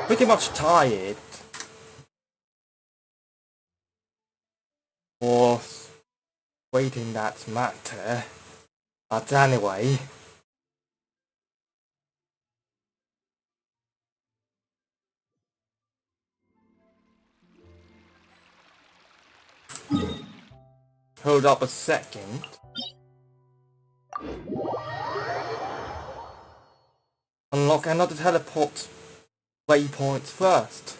pretty much tired for waiting that matter. But anyway, hold up a second. Unlock another teleport waypoint first.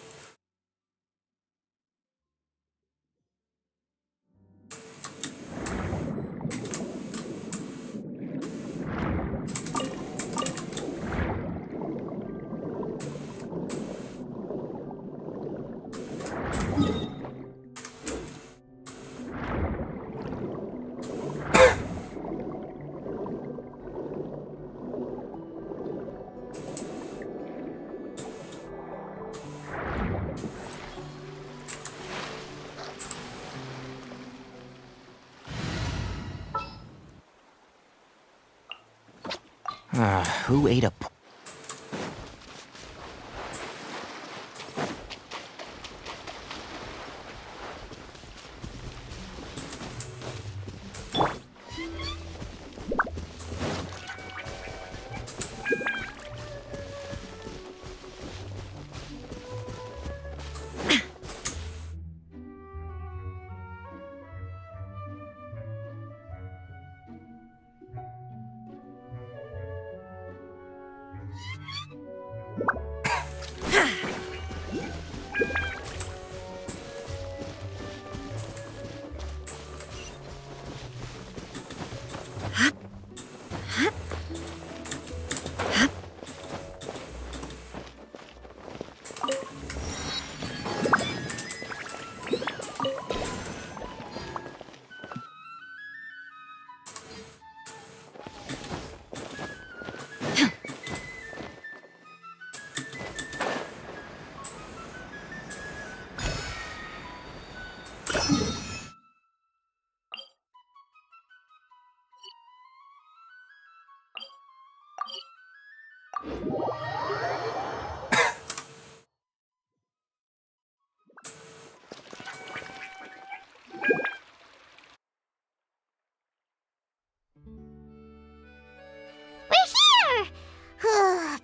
Who ate a...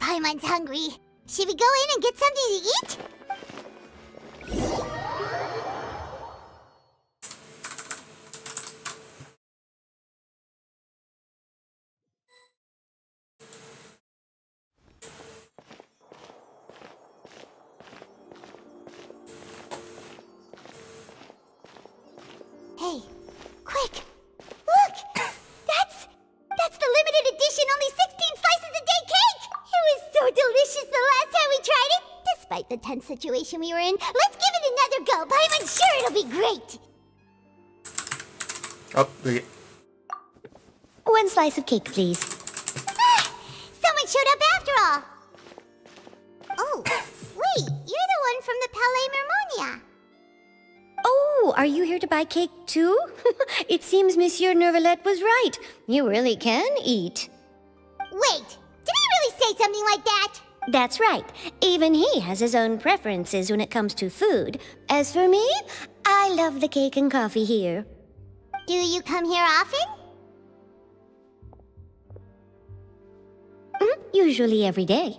Paimon's hungry. Should we go in and get something to eat? Hey, quick! Look! That's the limited edition, only 16 slices a day cake! It was so delicious the last time we tried it! Despite the tense situation we were in, let's give it another go! Paimon's sure it'll be great! Oh, wait. One slice of cake, please. Someone showed up after all! Oh, wait, you're the one from the Palais Mermonia. Oh, are you here to buy cake too? It seems Monsieur Nervalette was right. You really can eat. Wait, did he really say something like that? That's right. Even he has his own preferences when it comes to food. As for me, I love the cake and coffee here. Do you come here often? Usually every day.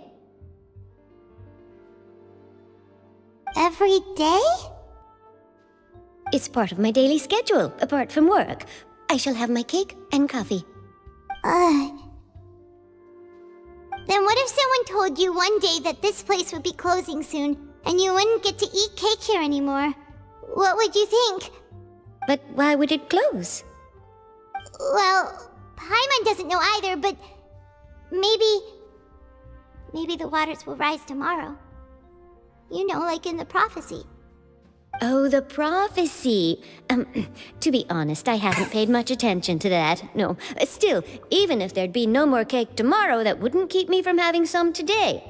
Every day? It's part of my daily schedule, apart from work. I shall have my cake and coffee. Then what if someone told you one day that this place would be closing soon, and you wouldn't get to eat cake here anymore? What would you think? But why would it close? Well, Paimon doesn't know either, but maybe the waters will rise tomorrow. You know, like in the prophecy. Oh, the prophecy. To be honest, I haven't paid much attention to that. No, still, even if there'd be no more cake tomorrow, that wouldn't keep me from having some today.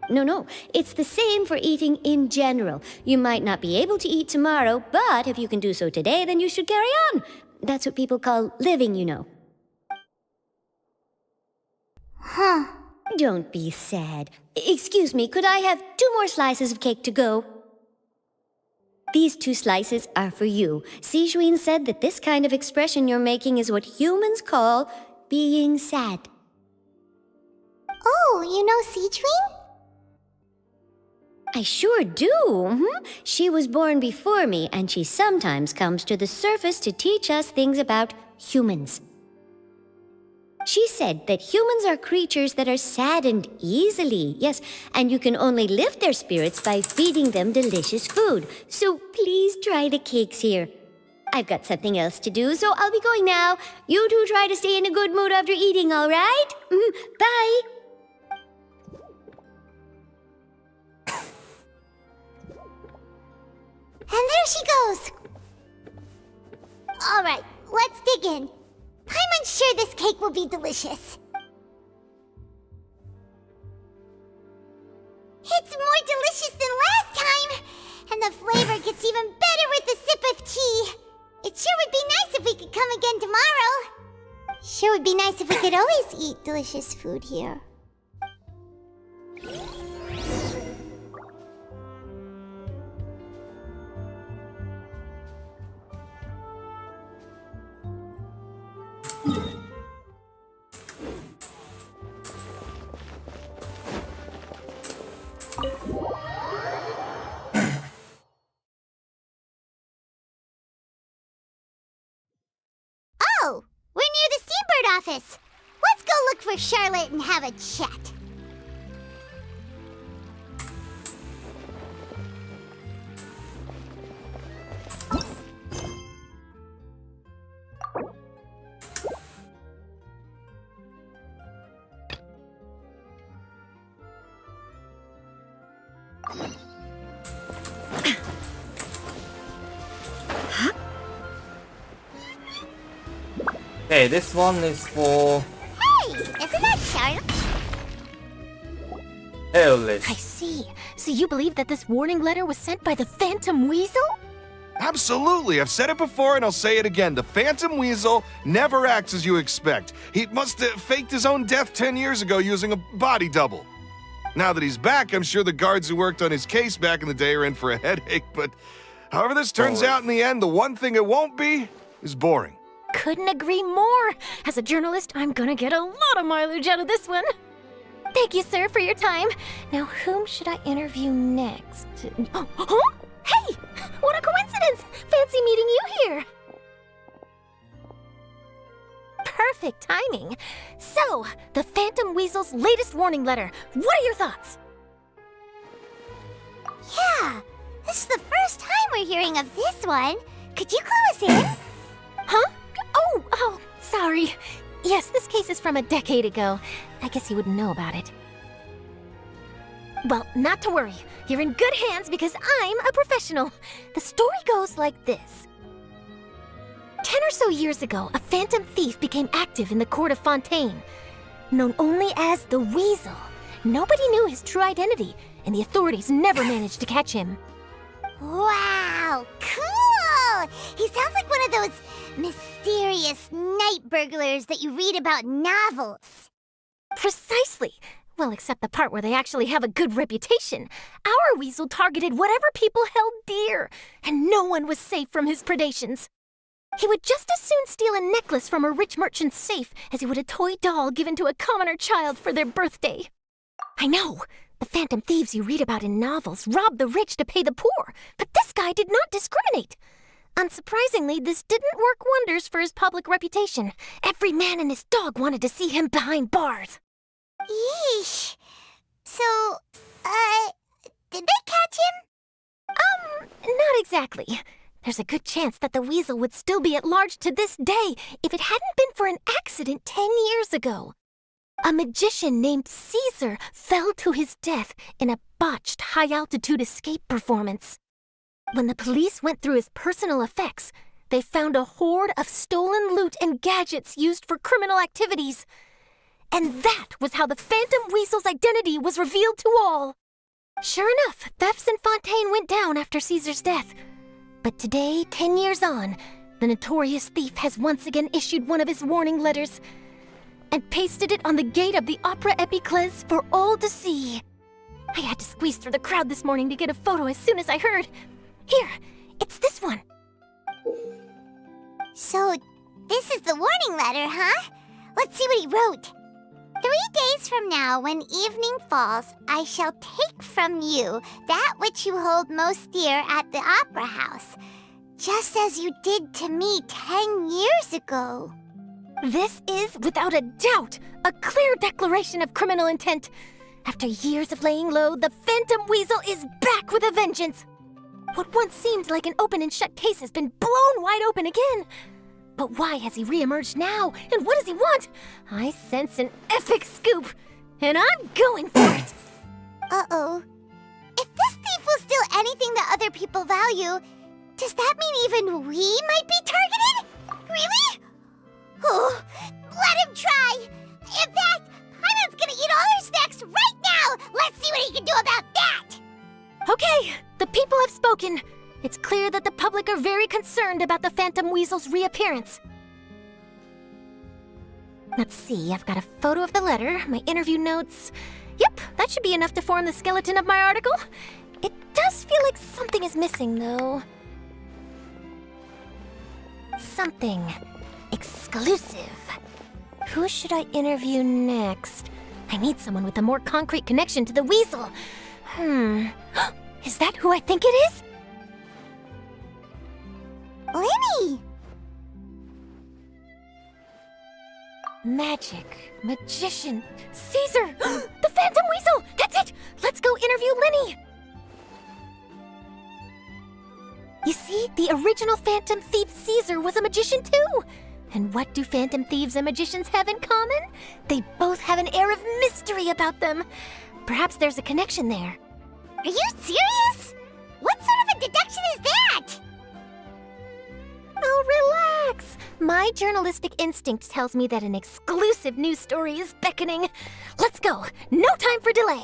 No, it's the same for eating in general. You might not be able to eat tomorrow, but if you can do so today, then you should carry on. That's what people call living, you know. Huh. Don't be sad. Excuse me, could I have 2 more slices of cake to go? These 2 slices are for you. Sijuin said that this kind of expression you're making is what humans call being sad. Oh, you know Sijuin? I sure do. She was born before me, and she sometimes comes to the surface to teach us things about humans. She said that humans are creatures that are saddened easily, yes, and you can only lift their spirits by feeding them delicious food. So please try the cakes here. I've got something else to do, so I'll be going now. You two try to stay in a good mood after eating, all right? Bye. And there she goes. All right, let's dig in. I'm unsure this cake will be delicious. It's more delicious than last time, and the flavor gets even better with a sip of tea. It sure would be nice if we could come again tomorrow. Sure would be nice if we could always eat delicious food here. Oh, we're near the Steambird office. Let's go look for Charlotte and have a chat. Okay, this one is for Hey, isn't that Charlotte? Eolish. I see. So you believe that this warning letter was sent by the Phantom Weasel? Absolutely. I've said it before and I'll say it again. The Phantom Weasel never acts as you expect. He must have faked his own death 10 years ago using a body double. Now that he's back, I'm sure the guards who worked on his case back in the day are in for a headache, but however this turns out in the end, the one thing it won't be is boring. Couldn't agree more. As a journalist, I'm gonna get a lot of mileage out of this one. Thank you, sir, for your time. Now, whom should I interview next? Huh? Hey! What a coincidence! Fancy meeting you here! Perfect timing. So, the Phantom Weasel's latest warning letter. What are your thoughts? Yeah, this is the first time we're hearing of this one. Could you clue us in? Huh? Oh, sorry. Yes, this case is from a decade ago. I guess you wouldn't know about it. Well, not to worry. You're in good hands because I'm a professional. The story goes like this. 10 or so years ago, a phantom thief became active in the court of Fontaine. Known only as the Weasel, nobody knew his true identity, and the authorities never managed to catch him. Wow, cool! He sounds like one of those mysterious night burglars that you read about in novels. Precisely. Well, except the part where they actually have a good reputation. Our Weasel targeted whatever people held dear, and no one was safe from his predations. He would just as soon steal a necklace from a rich merchant's safe as he would a toy doll given to a commoner child for their birthday. I know, the phantom thieves you read about in novels rob the rich to pay the poor, but this guy did not discriminate. Unsurprisingly, this didn't work wonders for his public reputation. Every man and his dog wanted to see him behind bars. Yeesh. So, did they catch him? Not exactly. There's a good chance that the Weasel would still be at large to this day if it hadn't been for an accident 10 years ago. A magician named Caesar fell to his death in a botched high-altitude escape performance. When the police went through his personal effects, they found a hoard of stolen loot and gadgets used for criminal activities. And that was how the Phantom Weasel's identity was revealed to all. Sure enough, thefts in Fontaine went down after Caesar's death. But today, 10 years on, the notorious thief has once again issued one of his warning letters. and pasted it on the gate of the Opera Epiclese for all to see. I had to squeeze through the crowd this morning to get a photo as soon as I heard. Here, it's this one. So, this is the warning letter, huh? Let's see what he wrote. 3 days from now, when evening falls, I shall take from you that which you hold most dear at the Opera House, just as you did to me 10 years ago. This is, without a doubt, a clear declaration of criminal intent. After years of laying low, the Phantom Weasel is back with a vengeance. What once seemed like an open and shut case has been blown wide open again. But why has he reemerged now, and what does he want? I sense an epic scoop, and I'm going for it! Uh-oh. If this thief will steal anything that other people value, does that mean even we might be targeted? Really? Oh, let him try! In fact, Paimon's gonna eat all her snacks right now! Let's see what he can do about that! Okay, the people have spoken. It's clear that the public are very concerned about the Phantom Weasel's reappearance. Let's see, I've got a photo of the letter, my interview notes. Yep, that should be enough to form the skeleton of my article. It does feel like something is missing, though. Something exclusive. Who should I interview next? I need someone with a more concrete connection to the Weasel. Is that who I think it is? Lenny! Magic, magician, Caesar! The Phantom Weasel! That's it! Let's go interview Lenny! You see, the original Phantom Thief Caesar was a magician too! And what do Phantom Thieves and magicians have in common? They both have an air of mystery about them. Perhaps there's a connection there. Are you serious? What sort of a deduction is that? Oh, relax! My journalistic instinct tells me that an exclusive news story is beckoning. Let's go! No time for delay!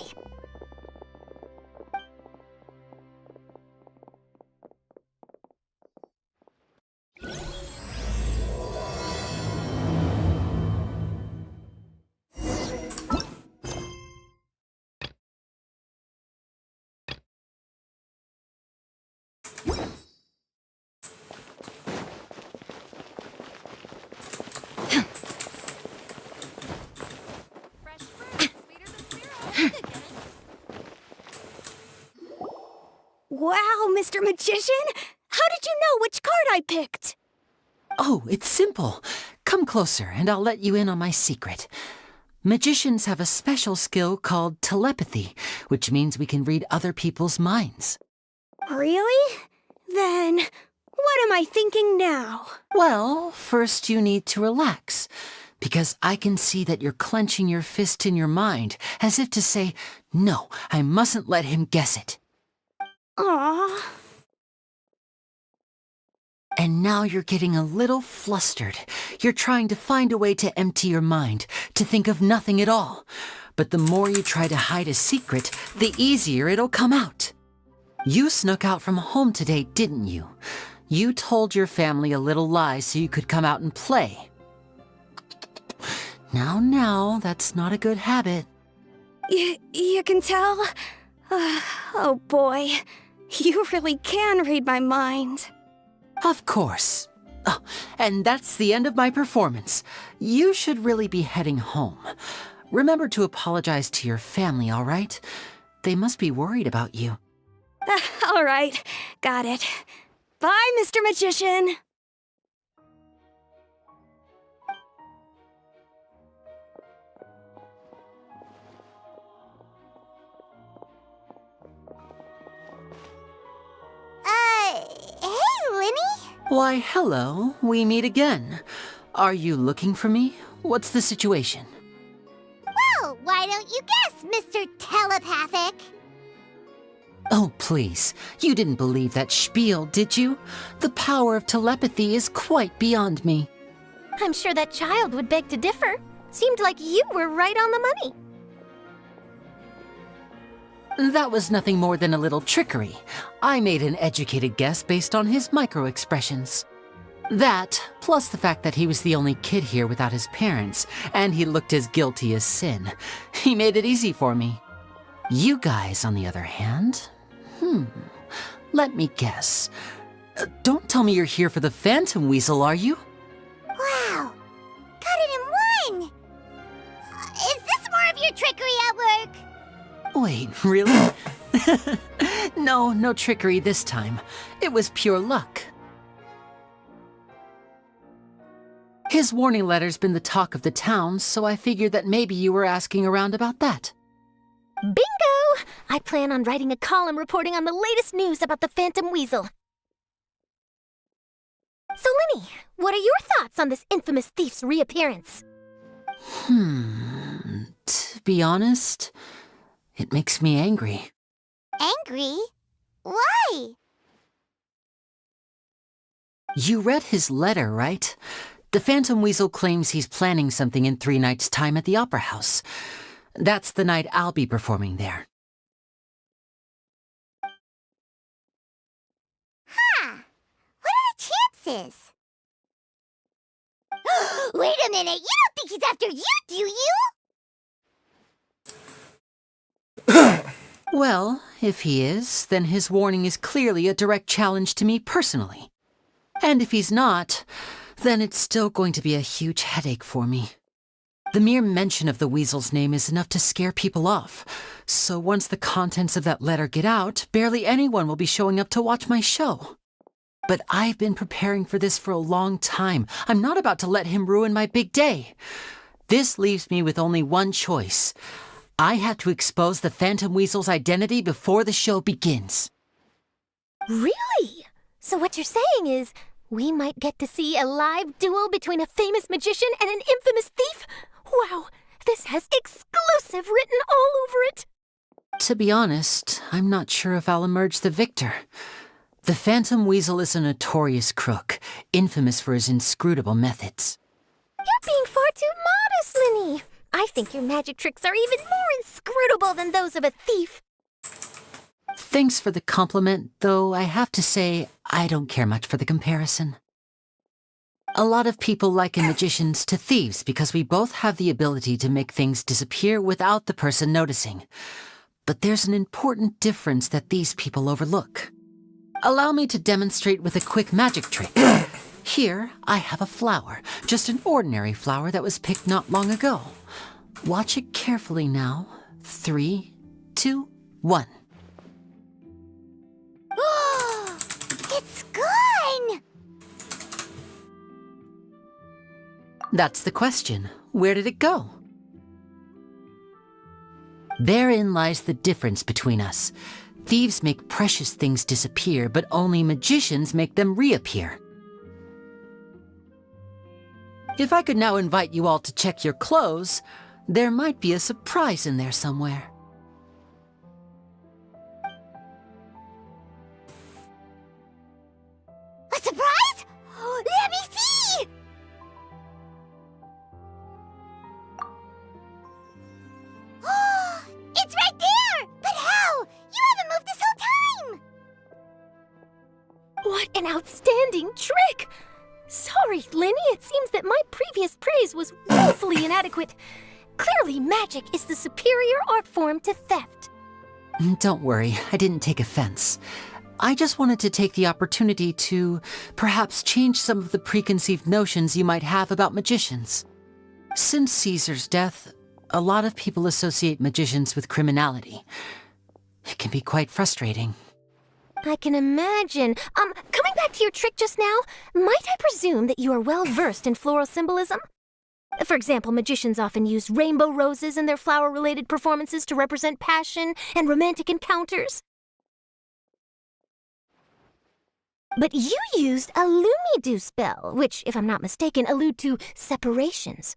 Wow, Mr. Magician! How did you know which card I picked? Oh, it's simple. Come closer and I'll let you in on my secret. Magicians have a special skill called telepathy, which means we can read other people's minds. Really? Then, what am I thinking now? Well, first you need to relax, because I can see that you're clenching your fist in your mind, as if to say, no, I mustn't let him guess it. Aww. And now you're getting a little flustered. You're trying to find a way to empty your mind, to think of nothing at all. But the more you try to hide a secret, the easier it'll come out. You snuck out from home today, didn't you? You told your family a little lie so you could come out and play. Now, that's not a good habit. You can tell? Oh boy, you really can read my mind. Of course. Oh, and that's the end of my performance. You should really be heading home. Remember to apologize to your family, all right? They must be worried about you. All right, got it. Bye, Mr. Magician. Hey, Lenny? Why, hello. We meet again. Are you looking for me? What's the situation? Well, why don't you guess, Mr. Telepathic? Oh, please. You didn't believe that spiel, did you? The power of telepathy is quite beyond me. I'm sure that child would beg to differ. Seemed like you were right on the money. That was nothing more than a little trickery. I made an educated guess based on his micro-expressions. That, plus the fact that he was the only kid here without his parents, and he looked as guilty as sin. He made it easy for me. You guys, on the other hand, let me guess. Don't tell me you're here for the Phantom Weasel, are you? Wow! Got it in one! Is this more of your trickery at work? Wait, really? No trickery this time. It was pure luck. His warning letter's been the talk of the town, so I figured that maybe you were asking around about that. Bingo! I plan on writing a column reporting on the latest news about the Phantom Weasel. So, Linny, what are your thoughts on this infamous thief's reappearance? To be honest, it makes me angry. Angry? Why? You read his letter, right? The Phantom Weasel claims he's planning something in 3 nights' time at the Opera House. That's the night I'll be performing there. Huh. What are the chances? Wait a minute, you don't think he's after you, do you? Well, if he is, then his warning is clearly a direct challenge to me personally. And if he's not, then it's still going to be a huge headache for me. The mere mention of the Weasel's name is enough to scare people off. So once the contents of that letter get out, barely anyone will be showing up to watch my show. But I've been preparing for this for a long time. I'm not about to let him ruin my big day. This leaves me with only one choice. I have to expose the Phantom Weasel's identity before the show begins. Really? So what you're saying is, we might get to see a live duel between a famous magician and an infamous thief? Wow, this has exclusive written all over it! To be honest, I'm not sure if I'll emerge the victor. The Phantom Weasel is a notorious crook, infamous for his inscrutable methods. You're being far too modest, Linny. I think your magic tricks are even more inscrutable than those of a thief. Thanks for the compliment, though I have to say I don't care much for the comparison. A lot of people liken magicians to thieves because we both have the ability to make things disappear without the person noticing. But there's an important difference that these people overlook. Allow me to demonstrate with a quick magic trick. Here, I have a flower, just an ordinary flower that was picked not long ago. Watch it carefully now. 3, 2, 1. It's gone! That's the question. Where did it go? Therein lies the difference between us. Thieves make precious things disappear, but only magicians make them reappear. If I could now invite you all to check your clothes, there might be a surprise in there somewhere. A surprise? Let me see! It's right there! But how? You haven't moved this whole time! What an outstanding trick! Sorry, Linny, it seems that my previous praise was woefully inadequate. Clearly, magic is the superior art form to theft. Don't worry, I didn't take offense. I just wanted to take the opportunity to perhaps change some of the preconceived notions you might have about magicians. Since Caesar's death, a lot of people associate magicians with criminality. It can be quite frustrating. I can imagine. Coming back to your trick just now, might I presume that you are well versed in floral symbolism? For example, magicians often use rainbow roses in their flower-related performances to represent passion and romantic encounters. But you used a Lumidu spell, which, if I'm not mistaken, allude to separations.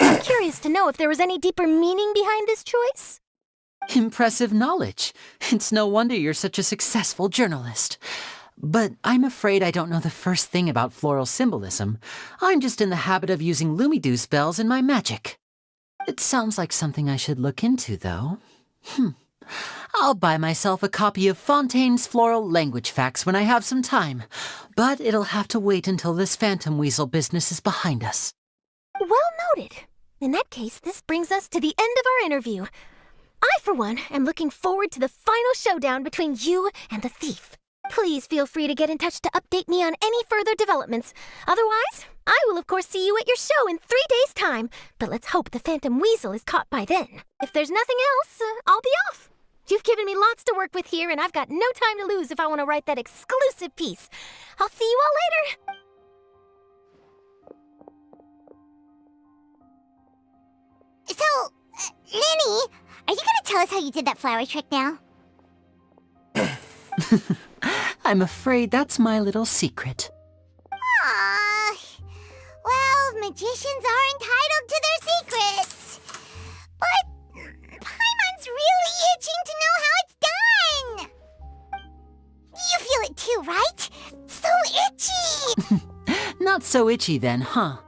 I'm curious to know if there was any deeper meaning behind this choice? Impressive knowledge. It's no wonder you're such a successful journalist. But I'm afraid I don't know the first thing about floral symbolism. I'm just in the habit of using Lumidu spells in my magic. It sounds like something I should look into, though. I'll buy myself a copy of Fontaine's Floral Language Facts when I have some time, but it'll have to wait until this phantom weasel business is behind us. Well noted. In that case, this brings us to the end of our interview. I, for one, am looking forward to the final showdown between you and the thief. Please feel free to get in touch to update me on any further developments. Otherwise, I will of course see you at your show in 3 days' time, but let's hope the Phantom Weasel is caught by then. If there's nothing else, I'll be off. You've given me lots to work with here, and I've got no time to lose if I want to write that exclusive piece. I'll see you all later. So, Nanny, are you gonna tell us how you did that flower trick now? I'm afraid that's my little secret. Aww. Well, magicians are entitled to their secrets. But Paimon's really itching to know how it's done. You feel it too, right? So itchy. Not so itchy then, huh?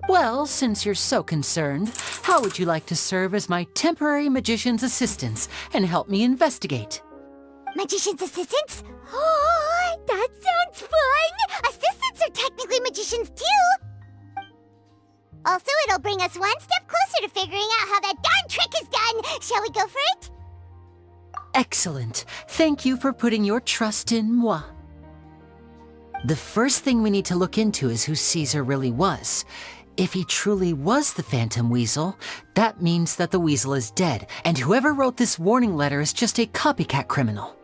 Well, since you're so concerned, how would you like to serve as my temporary magician's assistants and help me investigate? Magician's assistants? Oh, that sounds fun! Assistants are technically magicians too! Also, it'll bring us one step closer to figuring out how that darn trick is done! Shall we go for it? Excellent. Thank you for putting your trust in moi. The first thing we need to look into is who Caesar really was. If he truly was the Phantom Weasel, that means that the weasel is dead, and whoever wrote this warning letter is just a copycat criminal.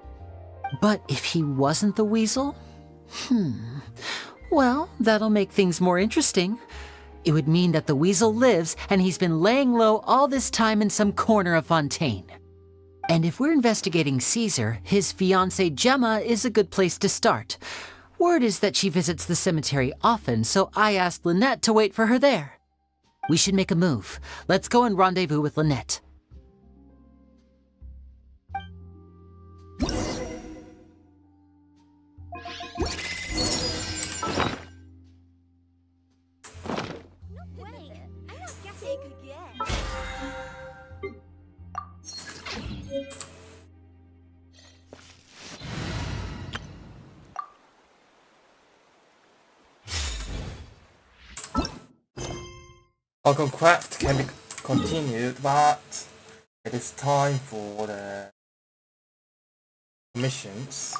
But if he wasn't the weasel? Well, that'll make things more interesting. It would mean that the weasel lives, and he's been laying low all this time in some corner of Fontaine. And if we're investigating Caesar, his fiancée Gemma is a good place to start. Word is that she visits the cemetery often, so I asked Lynette to wait for her there. We should make a move. Let's go and rendezvous with Lynette. Our conquest can be continued, but it is time for the missions.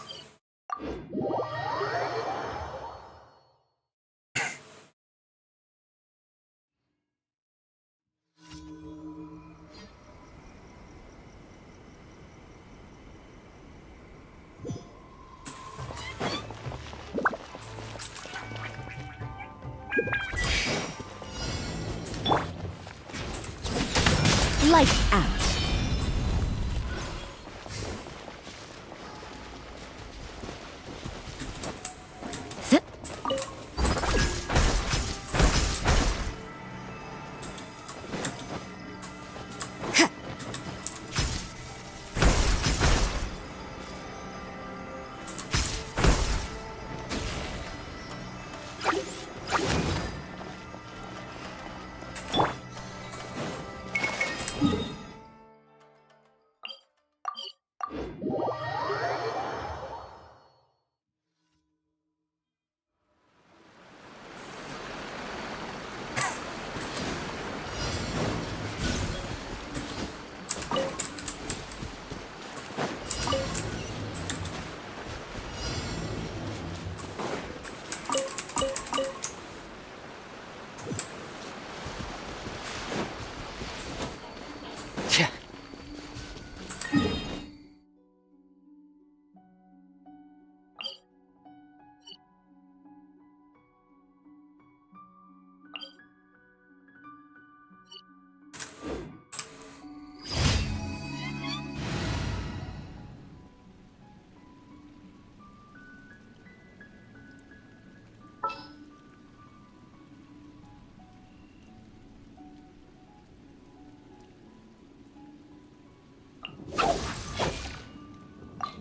Lights out.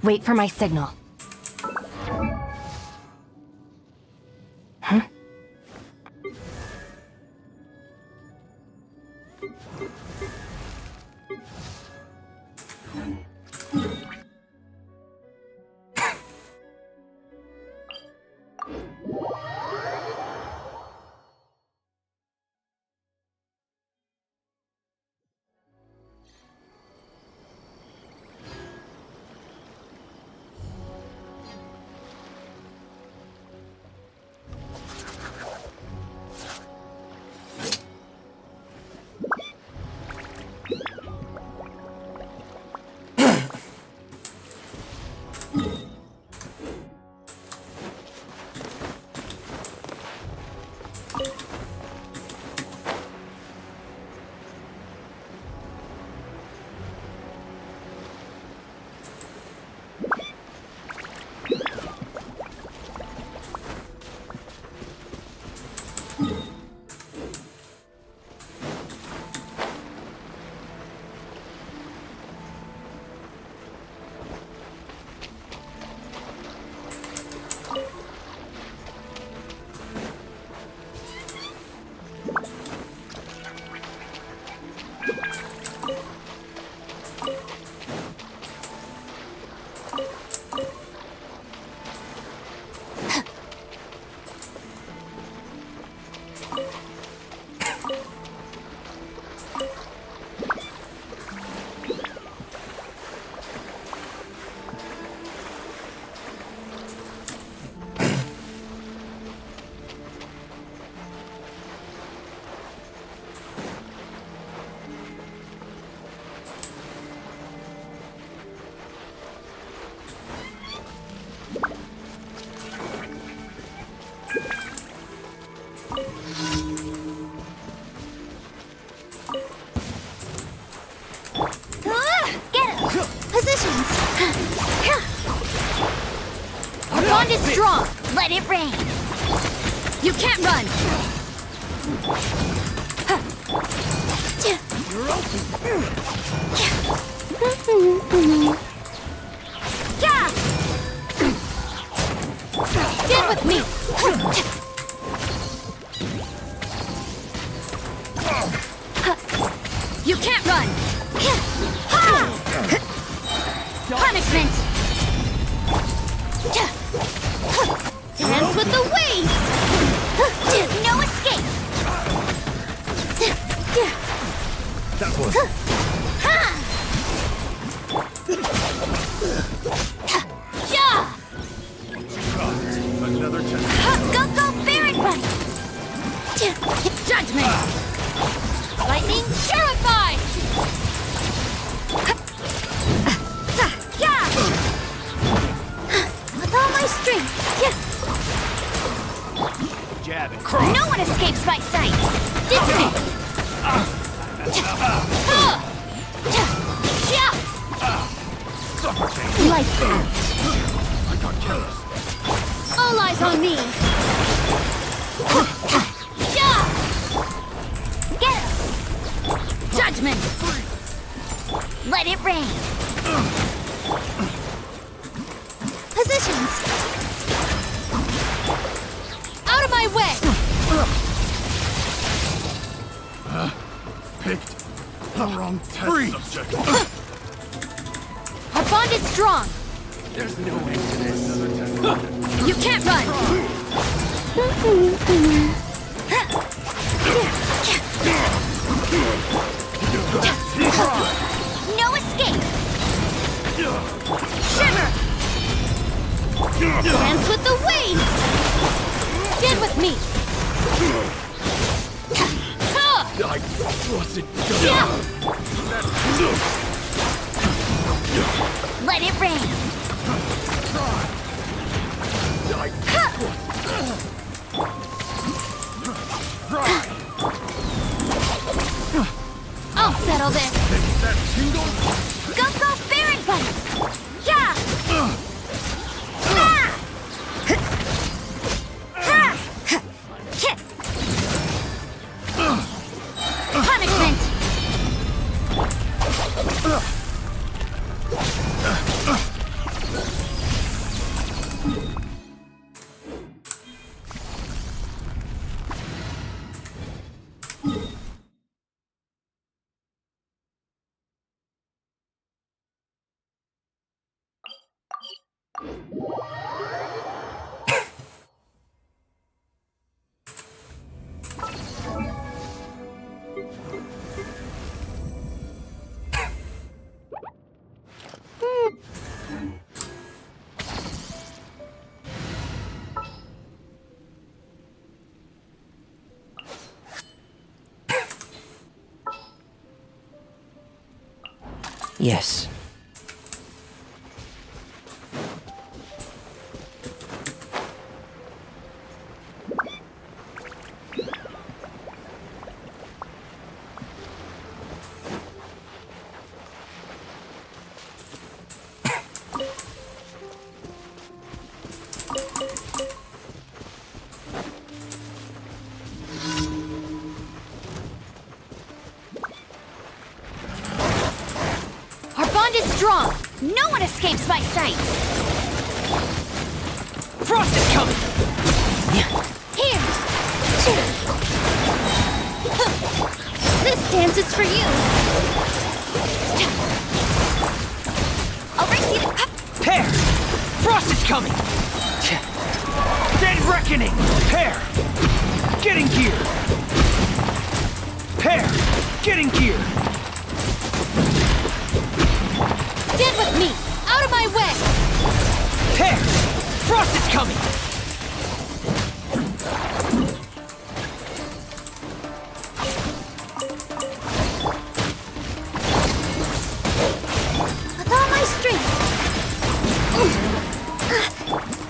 Wait for my signal. Huh? bond is strong. Let it rain. You can't run. Yeah. Stand with me. You can't run. Punishment. Dance with the waves. No escape. That was. Yeah. Another test. Go, Baron Run. Judgment. Lightning purified. Yeah. With all my strength. Jab and cross. No one escapes my sight. Dissipate. Lights out. I got jealous. All eyes on me. Get him. Judgment. Let it rain. Positions. Out of my way. Picked the wrong test subject. Our bond is strong. There's no end to this. You can't run. No escape. Shimmer. Dance with the waves. Stand with me. I wasn't done. Let it rain. I'll settle this. That tingle? Go, Baron Bunny. Yeah. Punishment. Yes. Our bond is strong. No one escapes my sights. Frost is coming! Here. This dance is for you. I'll race you to... Pair! Frost is coming! Dead reckoning! Pair! Getting gear! Pair! Getting gear! Stand with me. Out of my way. Pair! Frost is coming! With all my strength.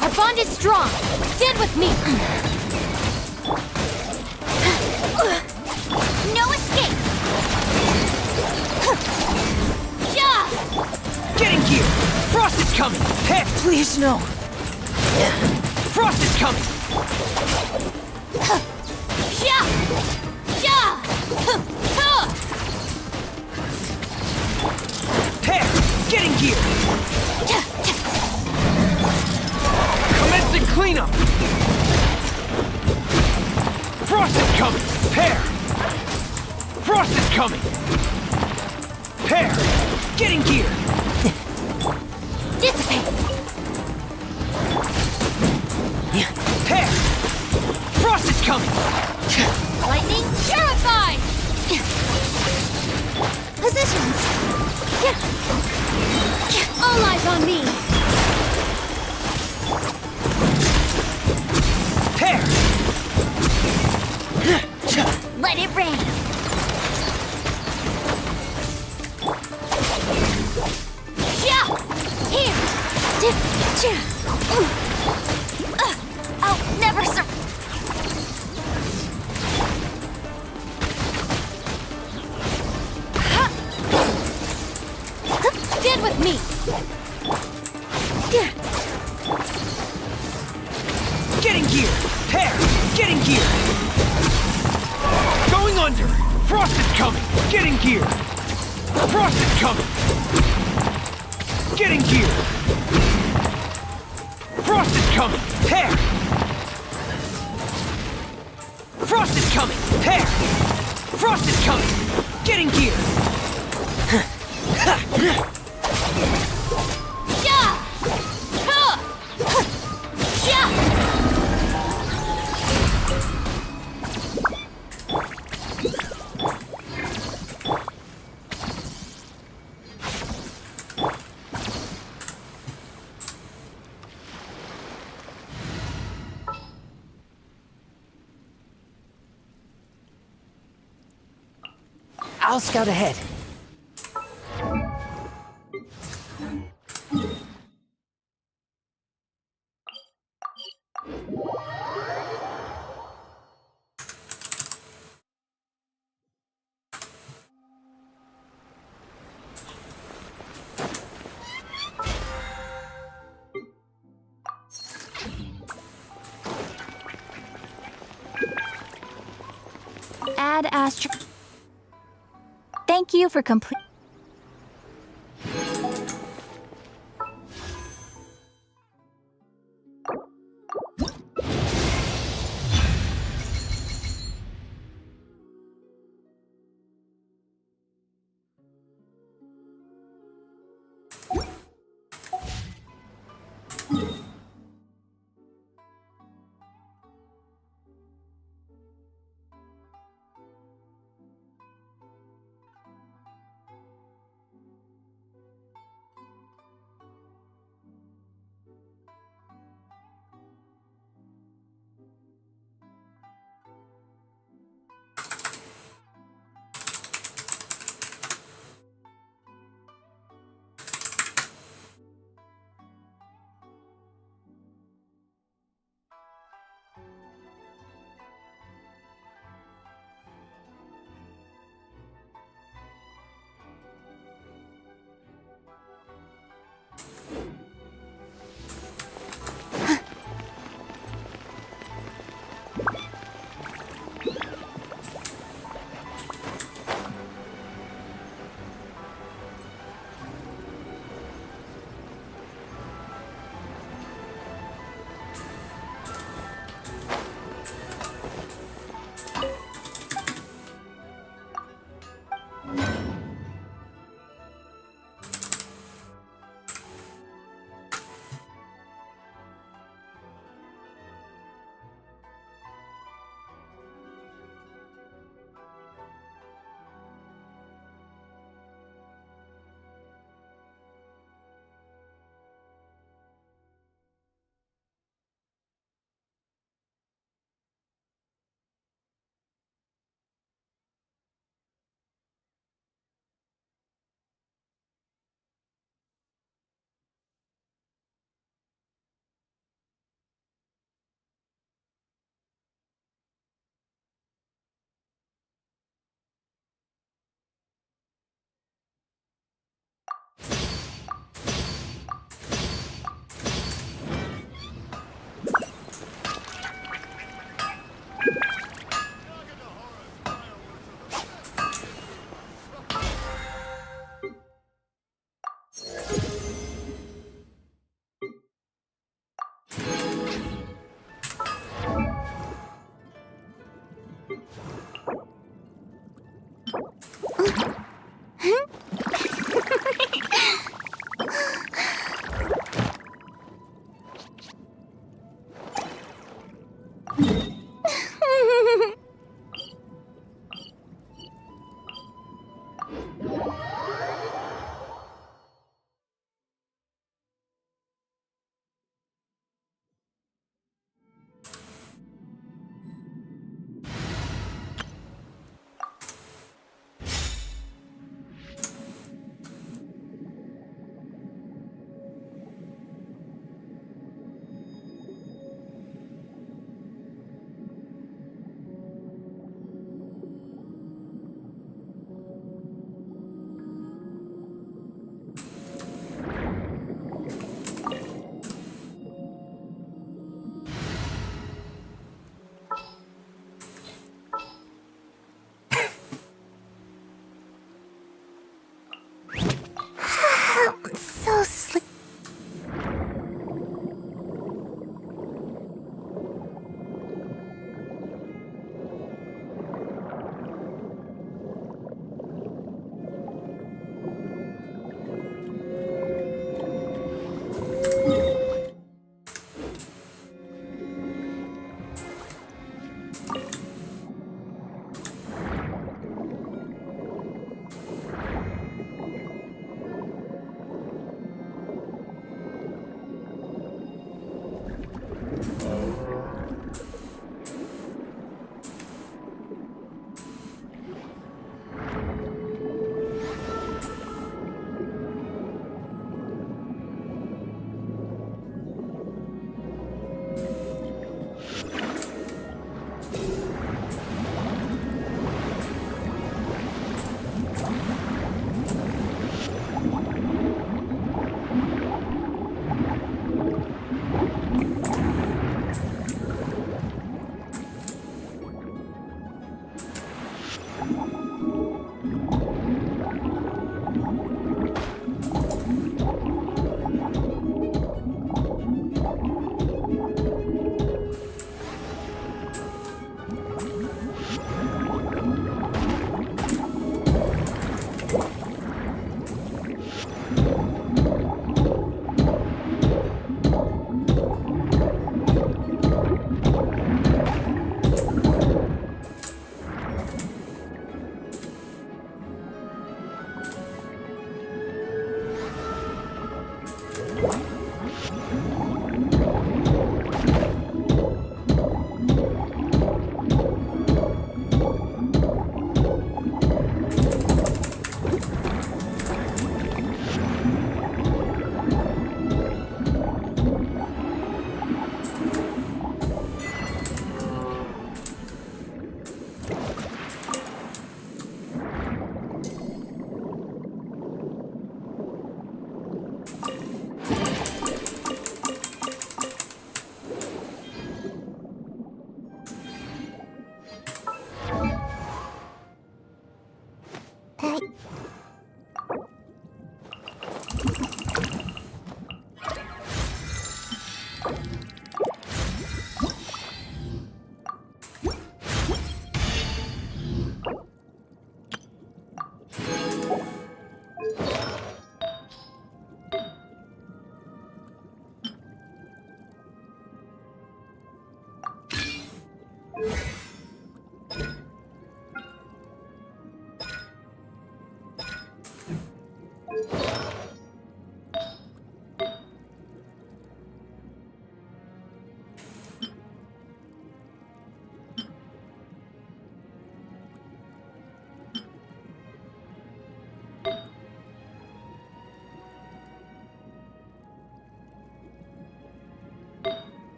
Our bond is strong. Stand with me. No escape. Yeah. Getting gear! Frost is coming! Pair! Please, no! Frost is coming! Yeah. Yeah. Pair! Getting gear! Commencing cleanup! Frost is coming! Pair! Frost is coming! Pair! Getting gear! Dissipate. Pair! Frost is coming! Lightning purify. Positions. All eyes on me. Pair! Let it rain. Yeah. Here. I'll never stand with me. Getting gear! Pair! Getting gear! Going under! Frost is coming! Getting gear! Frost is coming! Getting gear! Frost is coming! Pair! Frost is coming! Pair! Frost is coming! Getting gear! Yeah. Yeah. I'll scout ahead. Add astro... Thank you for complete...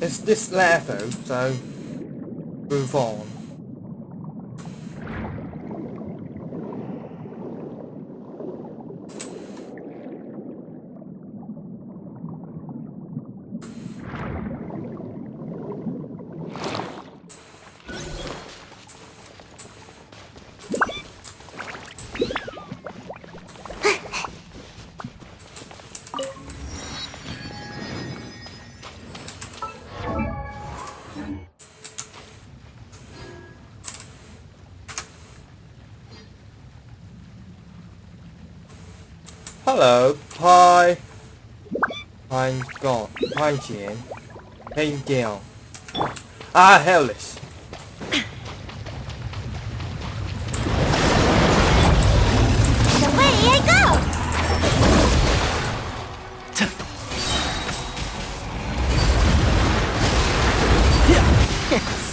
It's this level, so move on. Hello, Pine gone. Pine Chin. Came down. Ah, hellish. Away I go!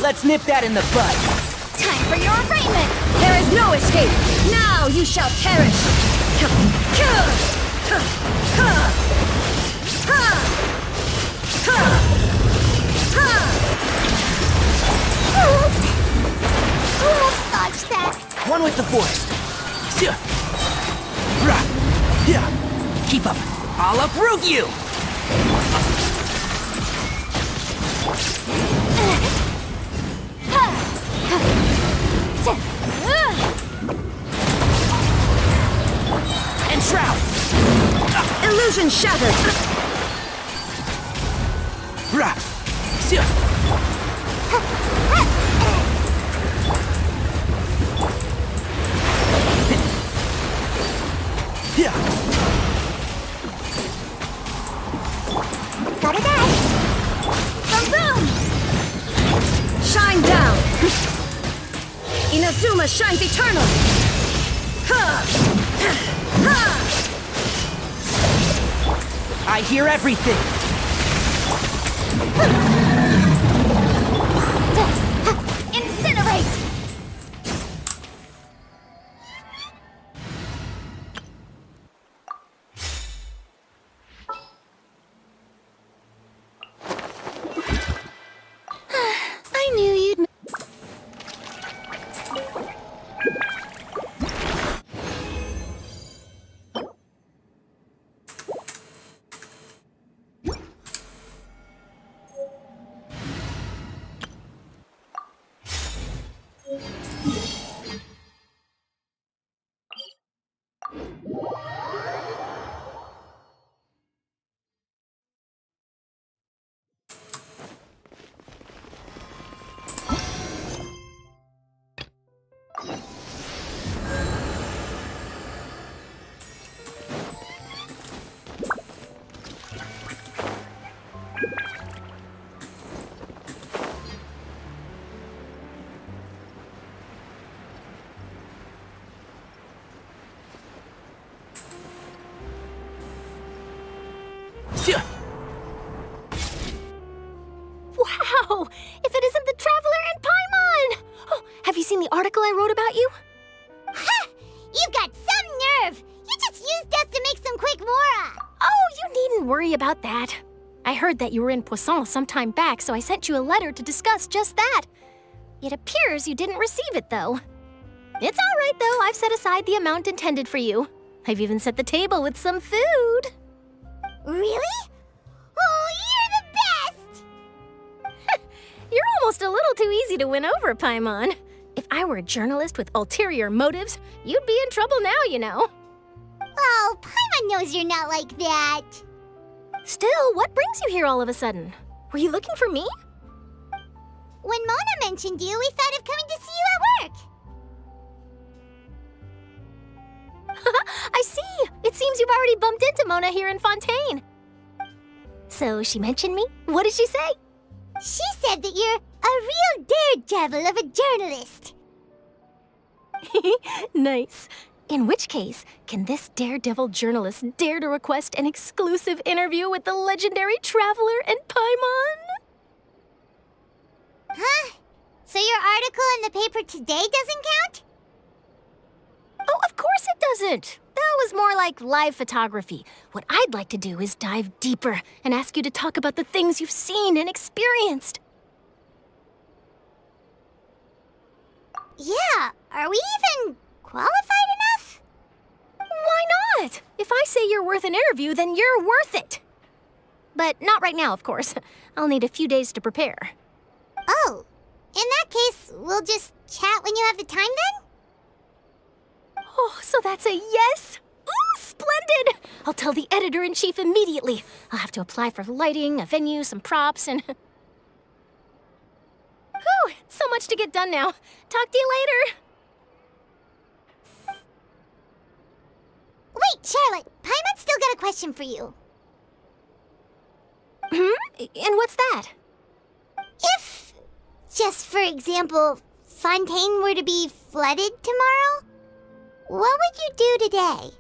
Let's nip that in the bud. Time for your arraignment! There is no escape! Now you shall perish! Who else dodged that? One with the force. Keep up. I'll uproot you! And shroud! Illusion shattered! Gotta dash! Boom boom! Shine down! Inazuma shines eternal! I hear everything! Incinerate! I knew you'd... Wow! If it isn't the Traveler and Paimon! Oh, have you seen the article I wrote about you? Ha! You've got some nerve! You just used us to make some quick mora! Oh, you needn't worry about that. I heard that you were in Poisson some time back, so I sent you a letter to discuss just that. It appears you didn't receive it, though. It's all right, though. I've set aside the amount intended for you. I've even set the table with some food. Really? Oh, you're the best! You're almost a little too easy to win over, Paimon. If I were a journalist with ulterior motives, you'd be in trouble now, you know. Oh, Paimon knows you're not like that. Still, what brings you here all of a sudden? Were you looking for me? When Mona mentioned you, we thought of coming to see you at work. I see! It seems you've already bumped into Mona here in Fontaine. So she mentioned me? What did she say? She said that you're a real daredevil of a journalist. Nice. In which case, can this daredevil journalist dare to request an exclusive interview with the legendary Traveler and Paimon? Huh? So your article in the paper today doesn't count? Oh, of course it doesn't. That was more like live photography. What I'd like to do is dive deeper and ask you to talk about the things you've seen and experienced. Yeah, are we even qualified enough? Why not? If I say you're worth an interview, then you're worth it. But not right now, of course. I'll need a few days to prepare. Oh, in that case, we'll just chat when you have the time then? Oh, so that's a yes? Ooh, splendid! I'll tell the editor-in-chief immediately. I'll have to apply for lighting, a venue, some props, and... Whew, so much to get done now. Talk to you later. Wait, Charlotte, Paimon's still got a question for you. And what's that? If, just for example, Fontaine were to be flooded tomorrow, what would you do today?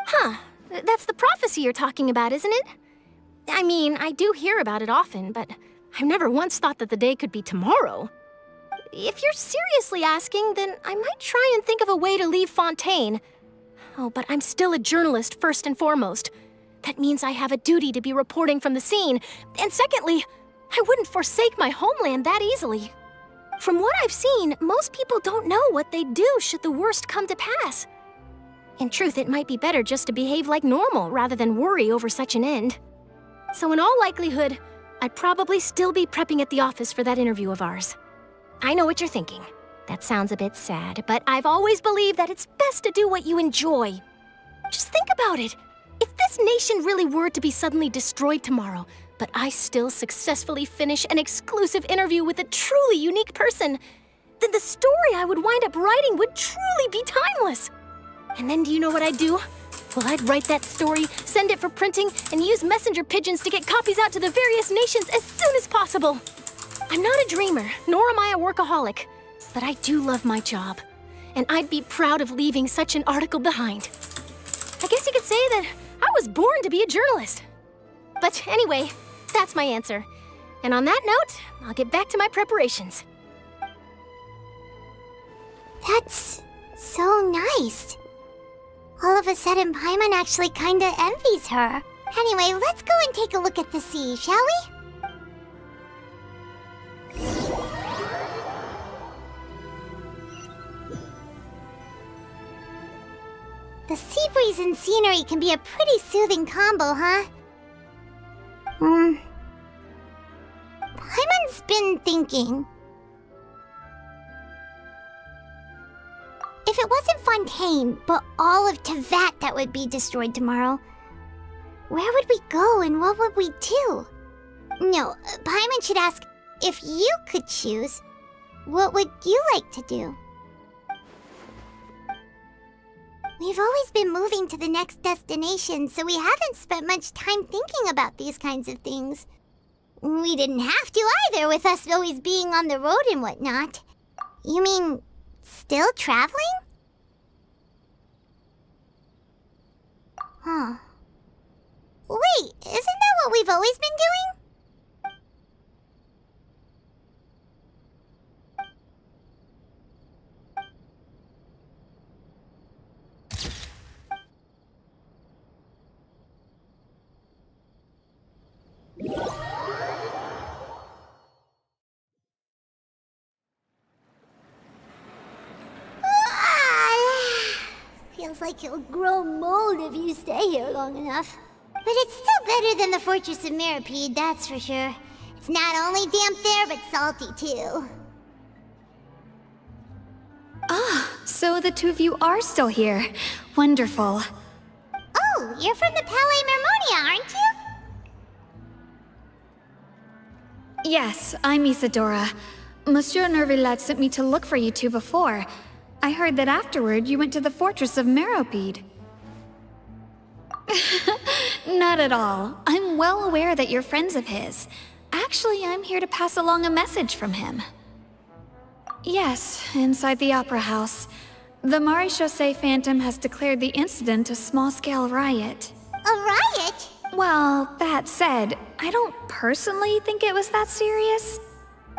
Huh, that's the prophecy you're talking about, isn't it? I mean, I do hear about it often, but I've never once thought that the day could be tomorrow. If you're seriously asking, then I might try and think of a way to leave Fontaine. Oh, but I'm still a journalist first and foremost. That means I have a duty to be reporting from the scene. And secondly, I wouldn't forsake my homeland that easily. From what I've seen, most people don't know what they'd do should the worst come to pass. In truth, it might be better just to behave like normal rather than worry over such an end. So in all likelihood, I'd probably still be prepping at the office for that interview of ours. I know what you're thinking. That sounds a bit sad, but I've always believed that it's best to do what you enjoy. Just think about it. If this nation really were to be suddenly destroyed tomorrow, but I still successfully finish an exclusive interview with a truly unique person, then the story I would wind up writing would truly be timeless. And then do you know what I'd do? Well, I'd write that story, send it for printing, and use messenger pigeons to get copies out to the various nations as soon as possible. I'm not a dreamer, nor am I a workaholic, but I do love my job, and I'd be proud of leaving such an article behind. I guess you could say that I was born to be a journalist. But anyway, that's my answer. And on that note, I'll get back to my preparations. That's so nice. All of a sudden, Paimon actually kinda envies her. Anyway, let's go and take a look at the sea, shall we? The sea breeze and scenery can be a pretty soothing combo, huh? Paimon's been thinking. If it wasn't Fontaine, but all of Tevat that would be destroyed tomorrow, where would we go and what would we do? No, Paimon should ask, if you could choose, what would you like to do? We've always been moving to the next destination, so we haven't spent much time thinking about these kinds of things. We didn't have to either, with us always being on the road and whatnot. You mean, still traveling? Wait, isn't that what we've always been doing? Feels like you'll grow mold if you stay here long enough. But it's still better than the Fortress of Meropide, that's for sure. It's not only damp there, but salty too. So the two of you are still here. Wonderful. Oh, you're from the Palais Mermonia, aren't you? Yes, I'm Isadora. Monsieur Nervillet sent me to look for you two before. I heard that afterward you went to the Fortress of Meropide. Not at all. I'm well aware that you're friends of his. Actually, I'm here to pass along a message from him. Yes, inside the Opera House. The Maréchaussée Phantom has declared the incident a small-scale riot. A riot? Well, that said, I don't personally think it was that serious.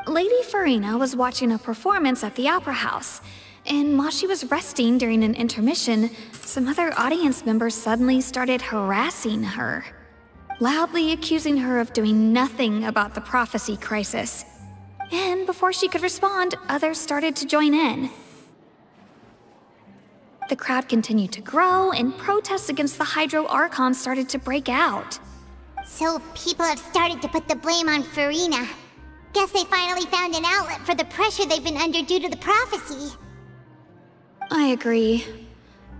Lady Farina was watching a performance at the Opera House, and while she was resting during an intermission, some other audience members suddenly started harassing her, loudly accusing her of doing nothing about the prophecy crisis. And before she could respond, others started to join in. The crowd continued to grow, and protests against the Hydro Archon started to break out. So people have started to put the blame on Farina. Guess they finally found an outlet for the pressure they've been under due to the prophecy. I agree.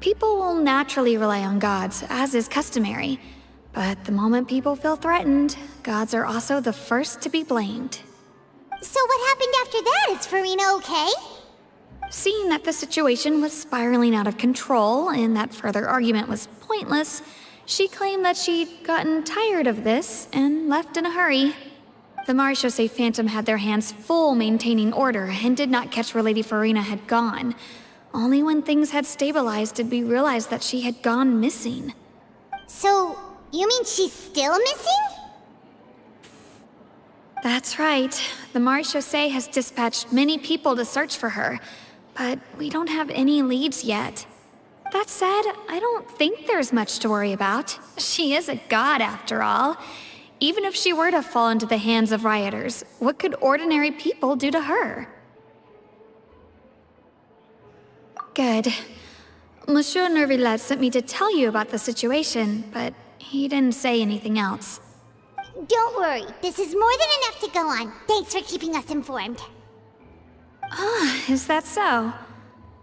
People will naturally rely on gods, as is customary. But the moment people feel threatened, gods are also the first to be blamed. So what happened after that? Is Farina okay? Seeing that the situation was spiraling out of control and that further argument was pointless, she claimed that she'd gotten tired of this and left in a hurry. The Maréchaussée Phantom had their hands full maintaining order and did not catch where Lady Farina had gone. Only when things had stabilized did we realize that she had gone missing. So, you mean she's still missing? That's right. The Maréchaussée has dispatched many people to search for her, but we don't have any leads yet. That said, I don't think there's much to worry about. She is a god, after all. Even if she were to fall into the hands of rioters, what could ordinary people do to her? Good. Monsieur Nervillet sent me to tell you about the situation, but he didn't say anything else. Don't worry, this is more than enough to go on. Thanks for keeping us informed. Ah, is that so?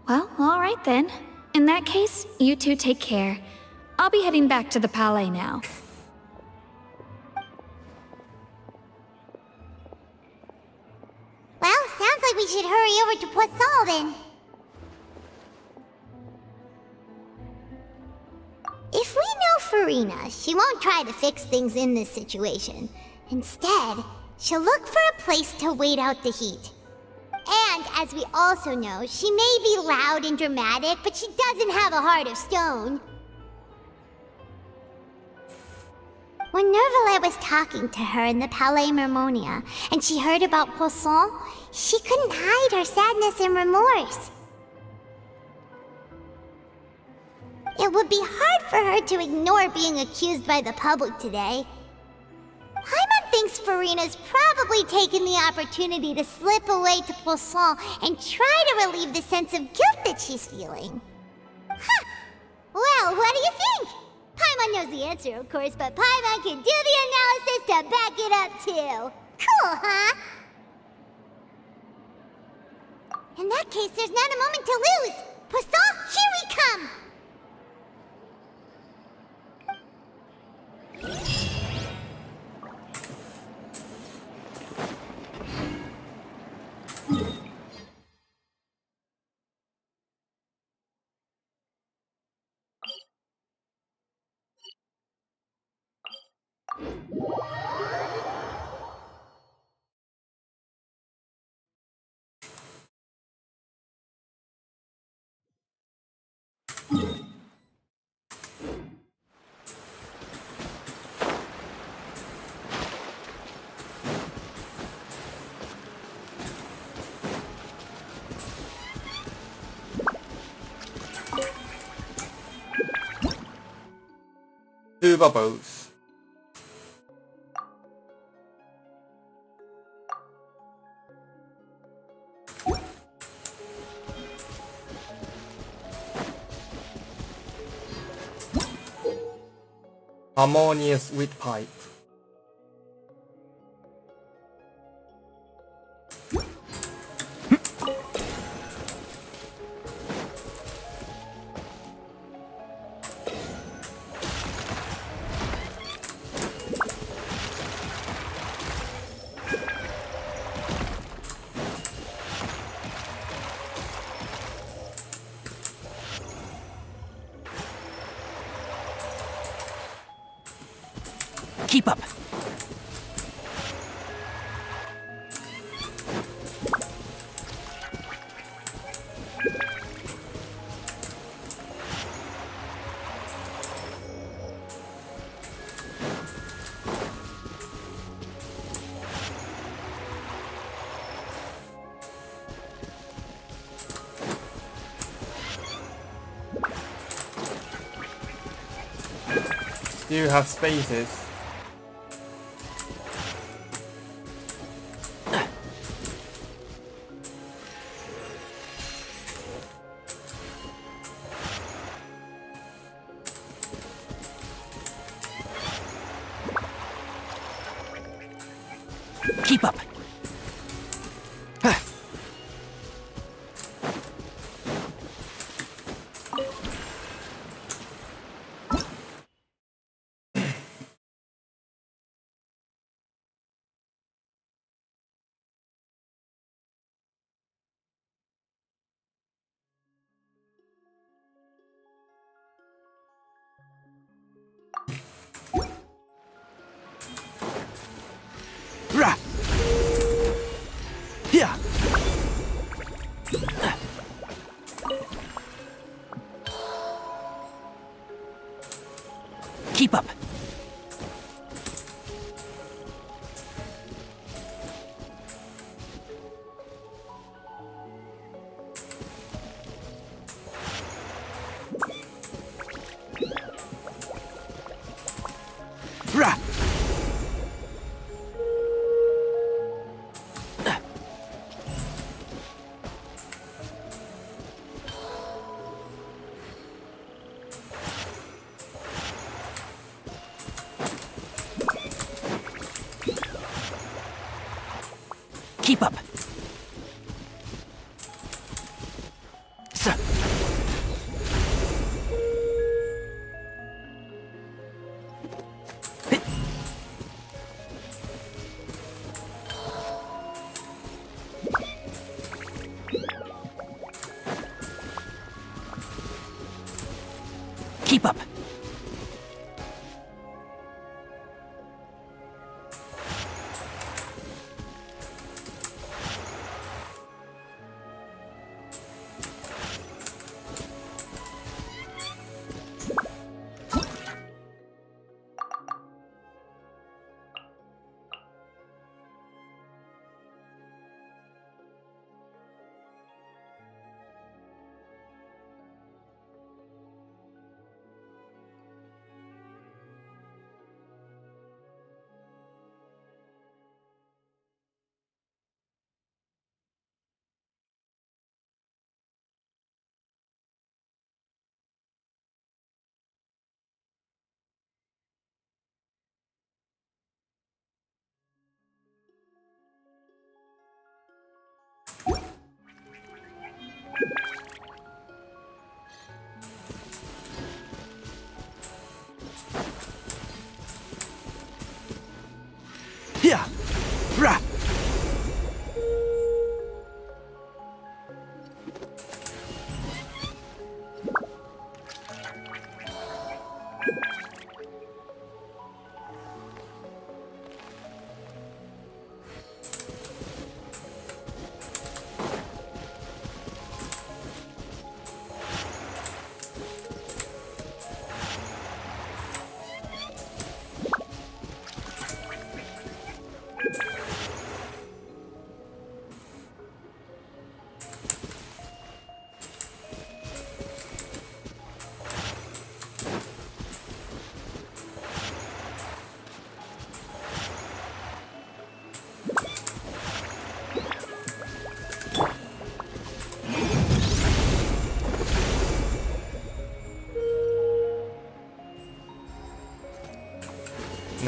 Well, all right then. In that case, you two take care. I'll be heading back to the Palais now. Well, sounds like we should hurry over to Poisson then. If we know Farina, she won't try to fix things in this situation. Instead, she'll look for a place to wait out the heat. And, as we also know, she may be loud and dramatic, but she doesn't have a heart of stone. When Nervillet was talking to her in the Palais Mermonia, and she heard about Poisson, she couldn't hide her sadness and remorse. It would be hard for her to ignore being accused by the public today. Paimon thinks Farina's probably taken the opportunity to slip away to Poisson and try to relieve the sense of guilt that she's feeling. Huh. Well, what do you think? Paimon knows the answer, of course, but Paimon can do the analysis to back it up, too. Cool, huh? In that case, there's not a moment to lose. Poisson, here we come! blue bubbles. Harmonious with pipe. Keep up. Do you have spaces? Keep up. Rah! Yeah. Keep up. Rah! Keep up. Sir. Keep up. Yeah. Rah.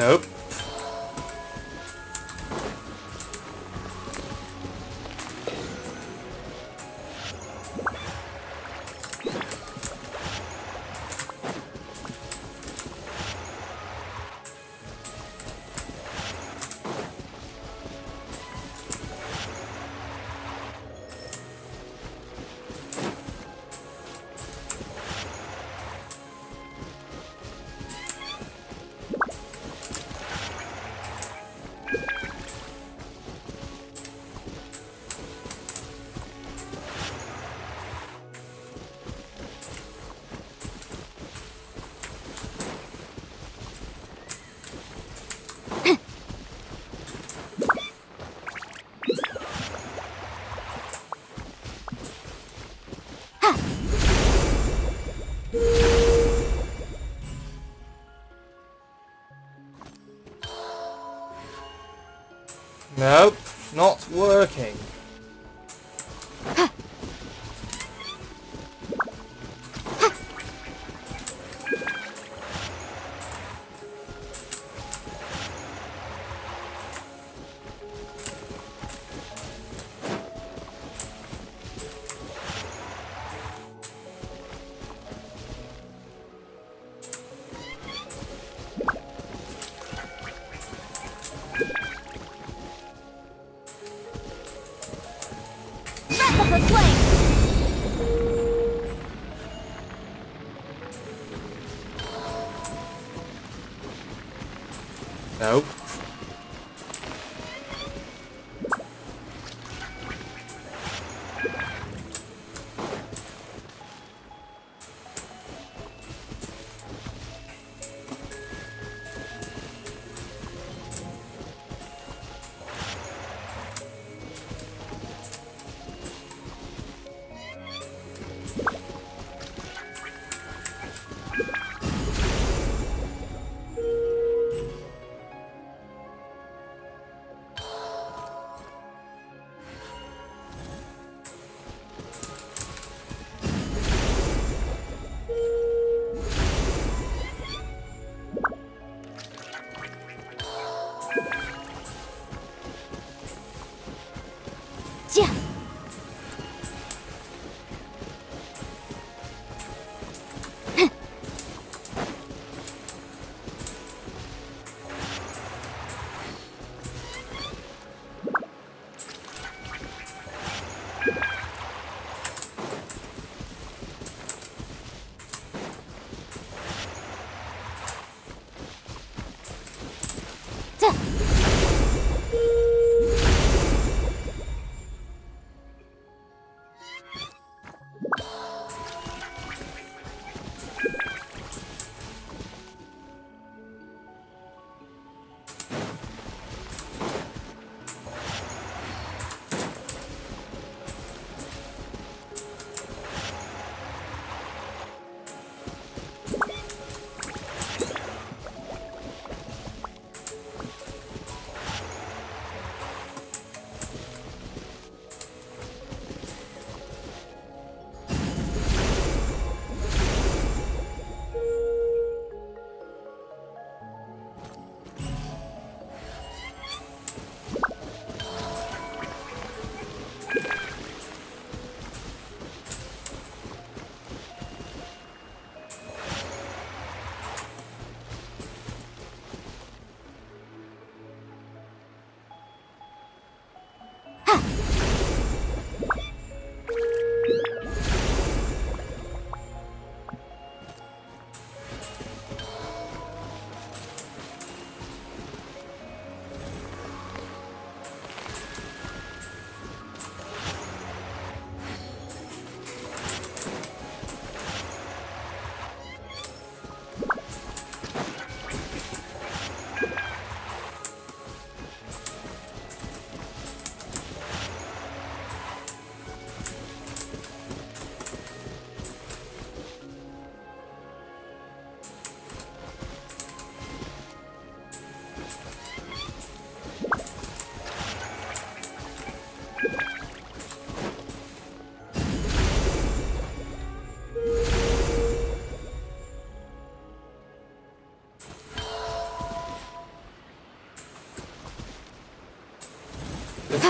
Nope. Nope, not working. Nope.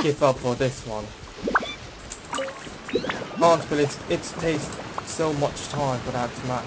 give up for this one. Can't believe it takes so much time for that to matter.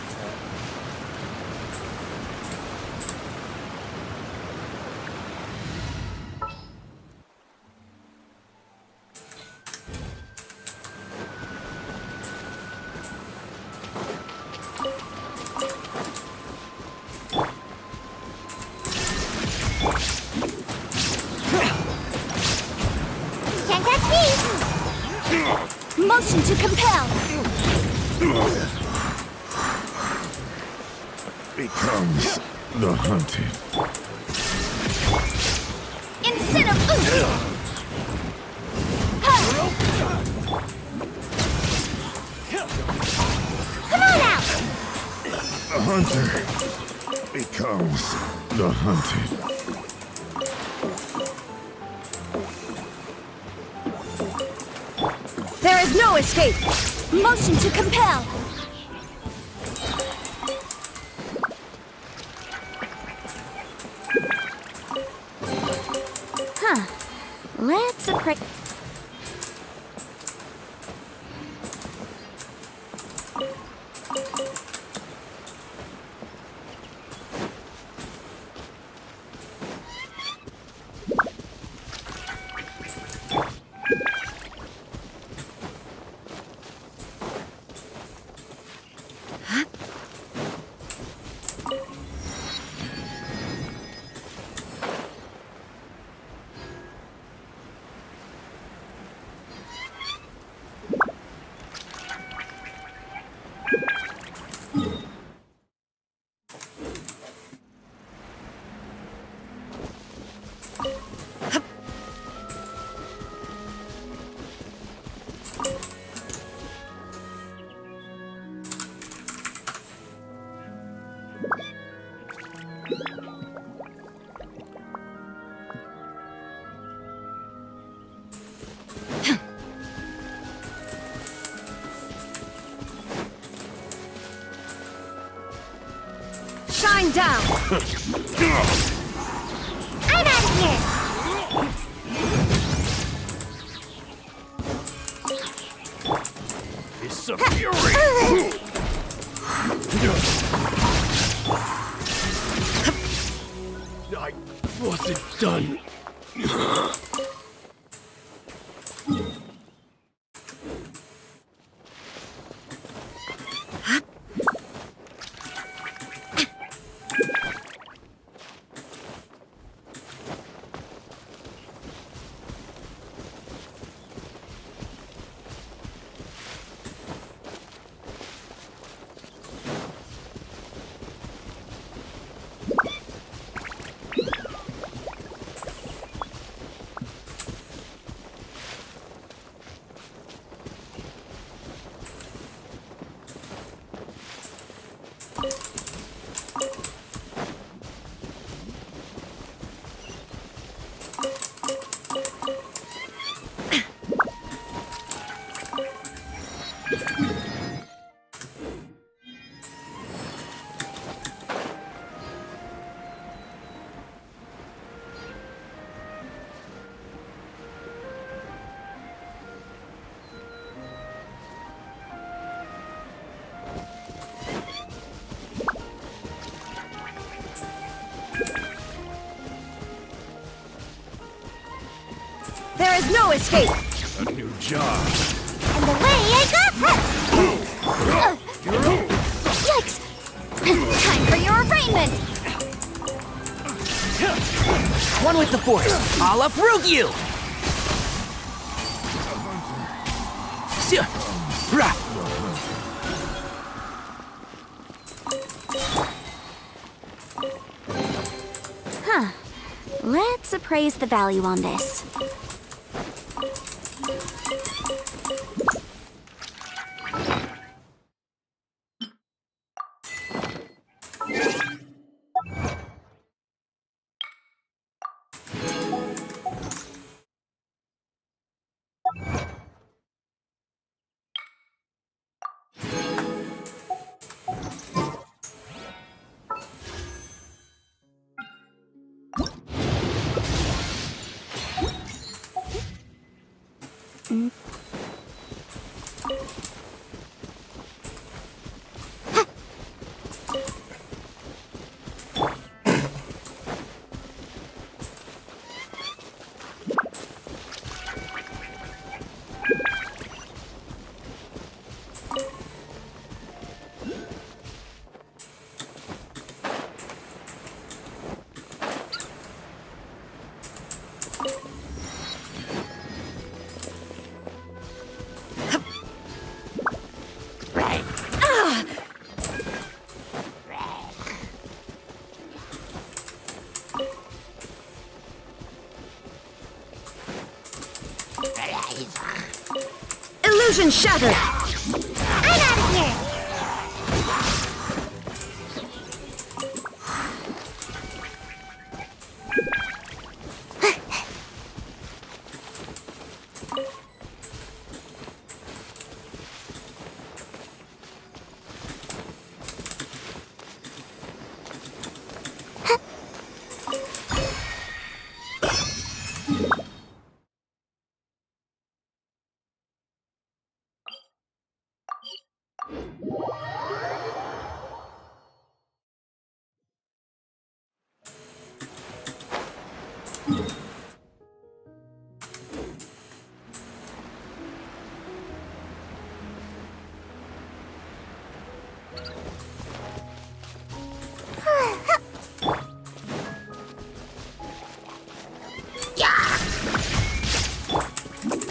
Can't catch me! Motion to compel! Becomes the hunted. Incineroar! Come on out! The hunter becomes the hunted. There is no escape! Motion to compel! Let's appraise. Shine down! I'm out of here! It's a fury! I wasn't done. There is no escape! A new job. And the way I got her! Yikes! Time for your arraignment! One with the force. I'll uproot you! Rah! Let's appraise the value on this. Illusion shattered! I'm out of here!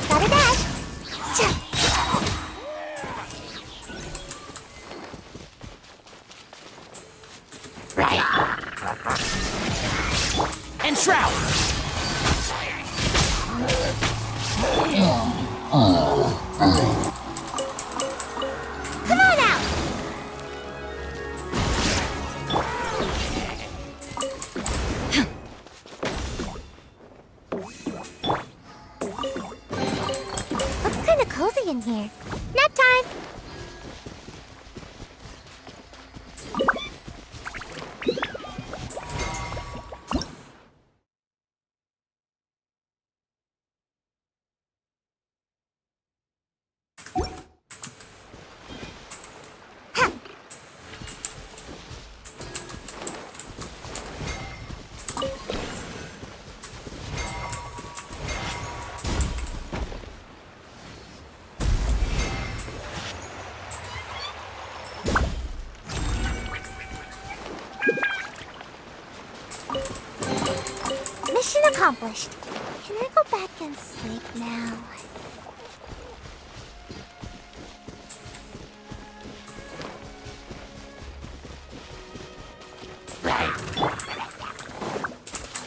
Gotta dash! And Shroud! Come on out! Looks kinda cozy in here. Nap time! Mission accomplished. Can I go back and sleep now?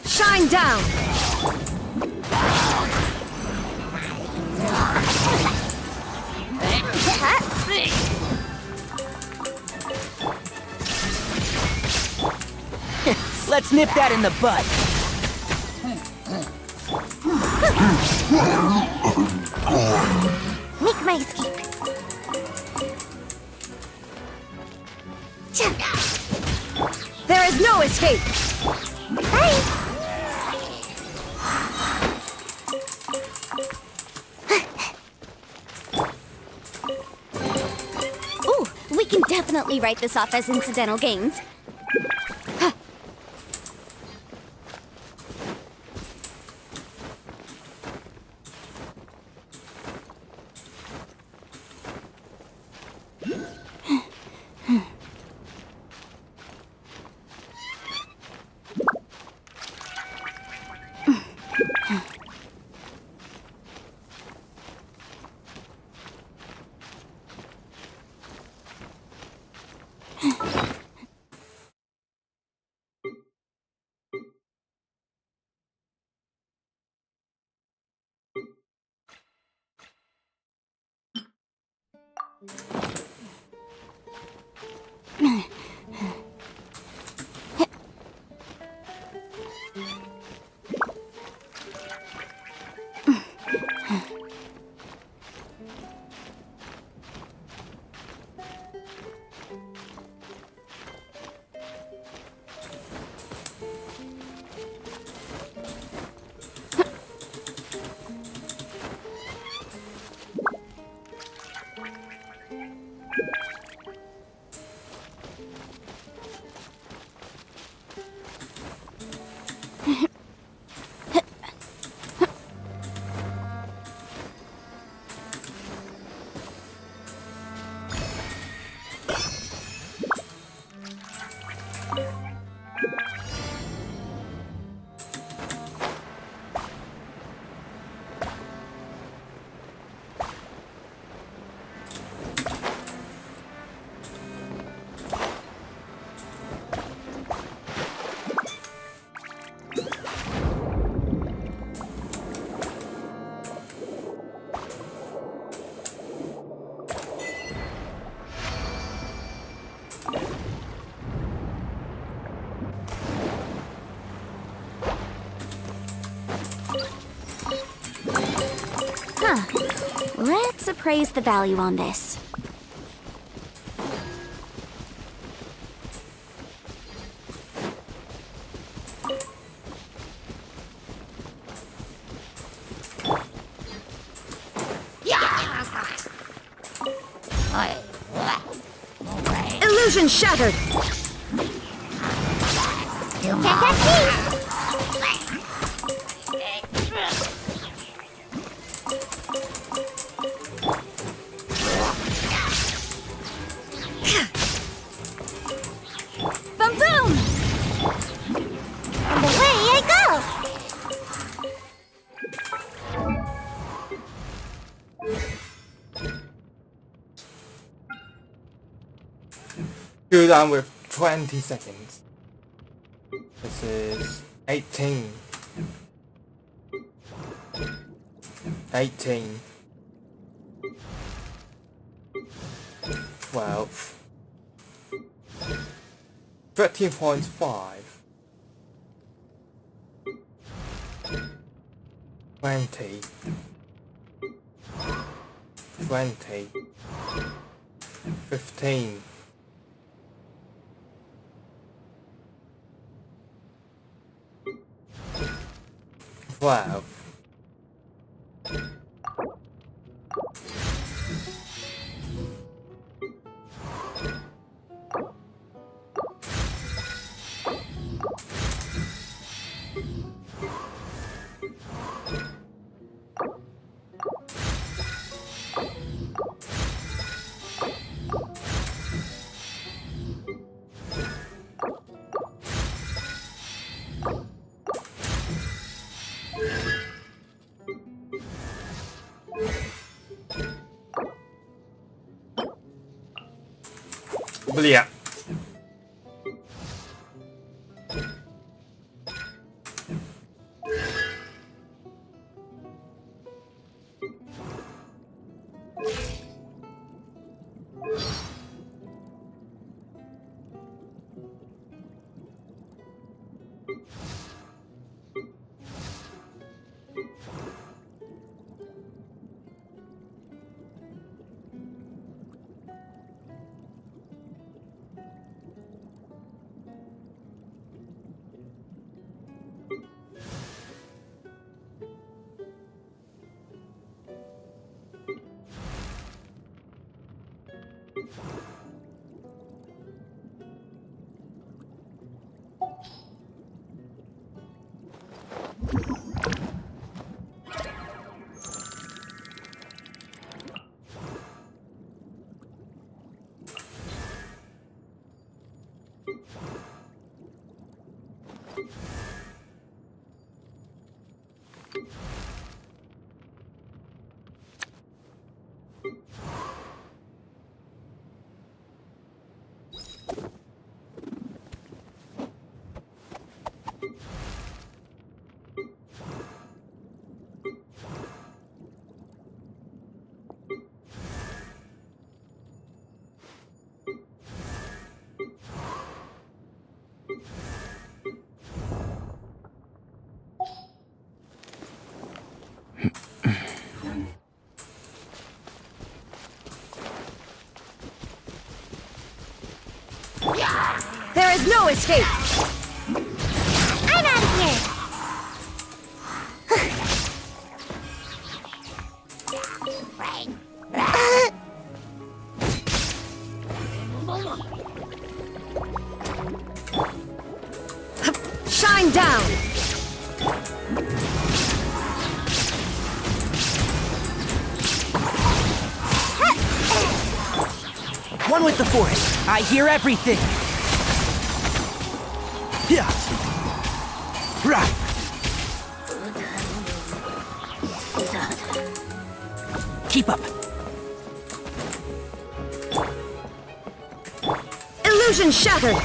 Shine down! Let's nip that in the bud. Make my escape. There is no escape! Bye! Ooh, we can definitely write this off as incidental gains. appraise the value on this. Illusion shattered! Can't catch me! Boom boom! And away I go! Cooldown with 20 seconds. This is 18. 18. 12. 13.5. 20. 20. 15. 12. Blia. There is no escape! I'm out of here! Shine down! One with the forest. I hear everything. Yeah. Right. Keep up. Illusion shattered!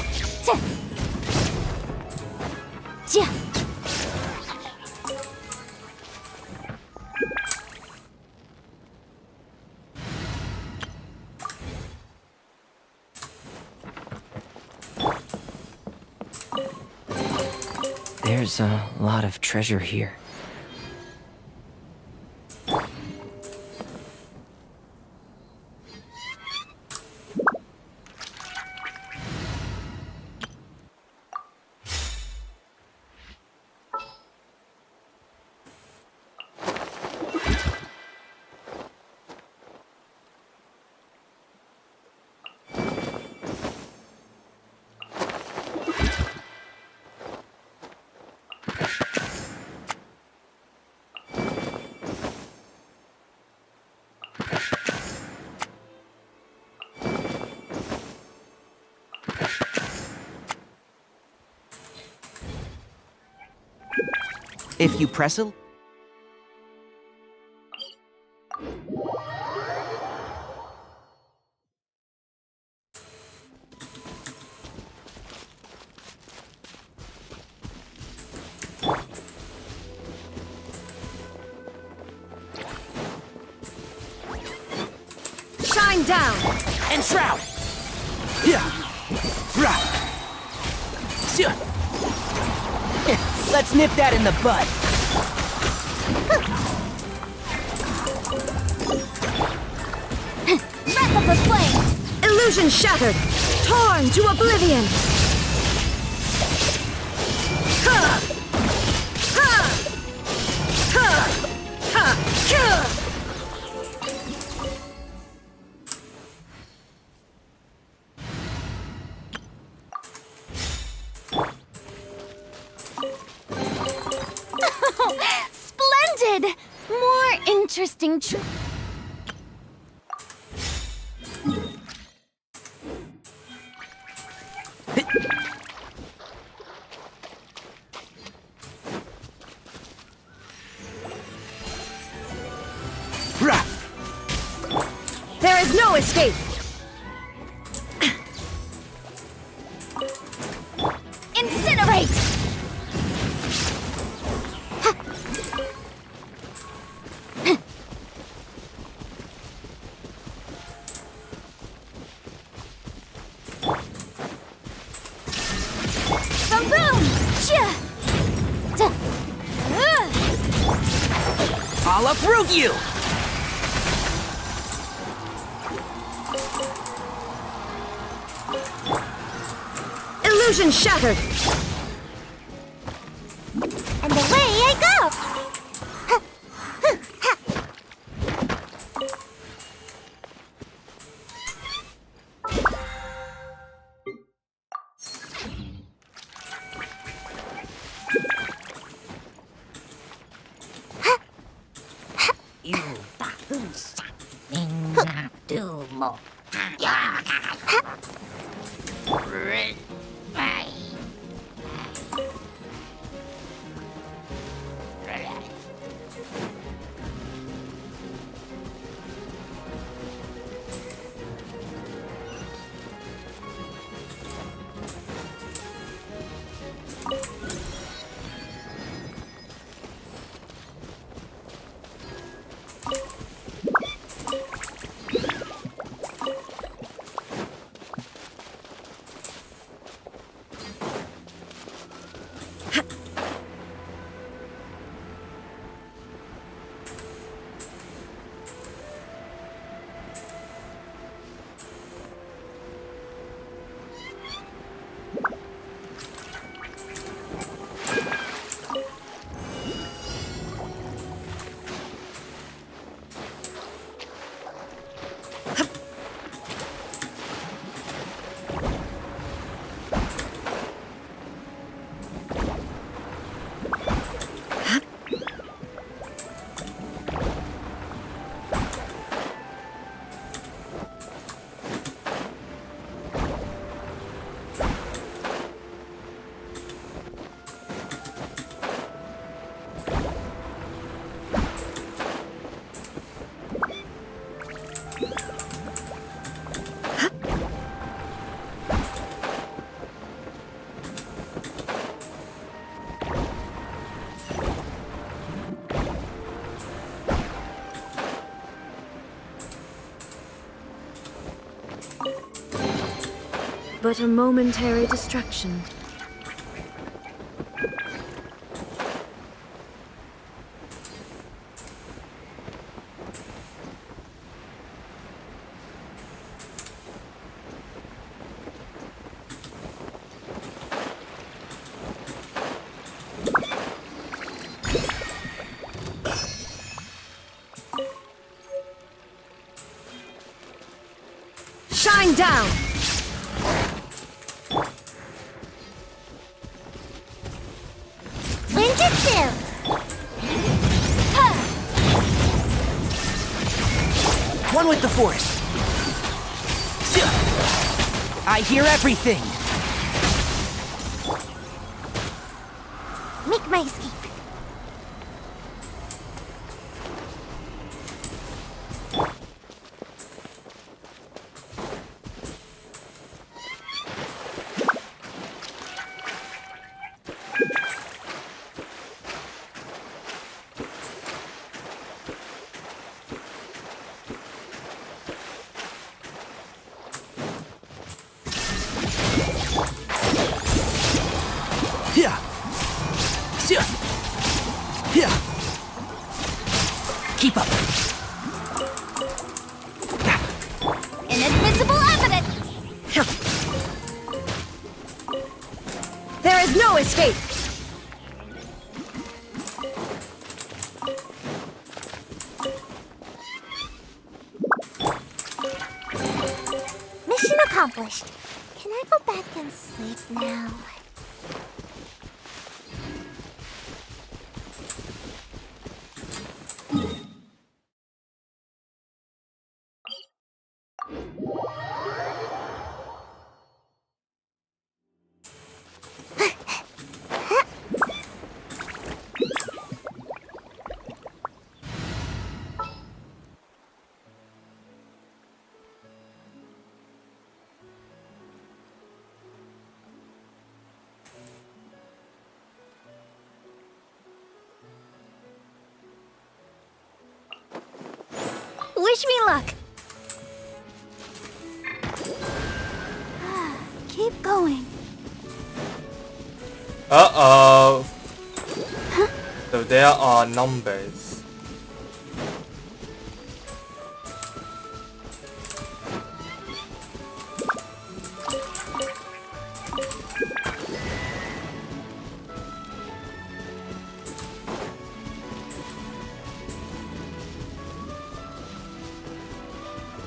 There's a lot of treasure here. If you press a... Shine down! And shroud! Yeah. Right. Let's nip that in the bud. Wrap up the flame! Illusion shattered! Torn to oblivion! Ha! Ha! Ha! Ha! Kill! Splendid! More interesting There is no escape! Incinerate! I'll uproot you! Illusion shattered! And away I go! But a momentary distraction. Shine down! One with the force. I hear everything. Make my escape. accomplished. Can I go back and sleep now? Wish me luck. Keep going. Uh-oh. So there are numbers.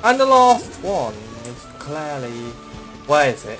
And the last one is clearly... Where is it?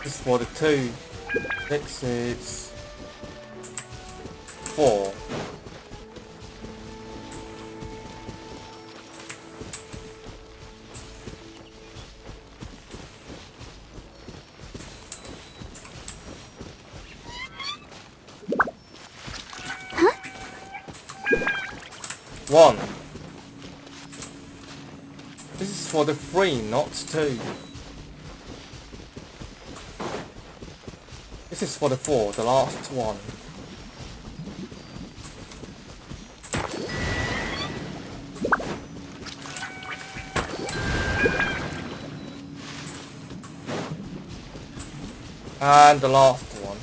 This is for the 2. This is 4. One. This is for the 3, not 2. This is for the 4, the last one. And the last one.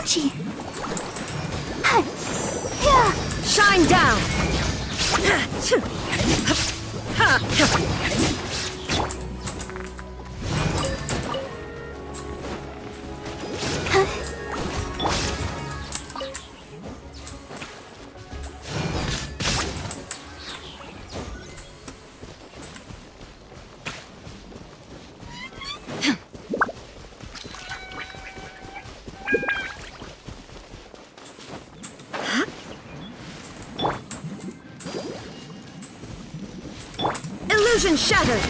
Ouchie! Shine down! Illusion shattered!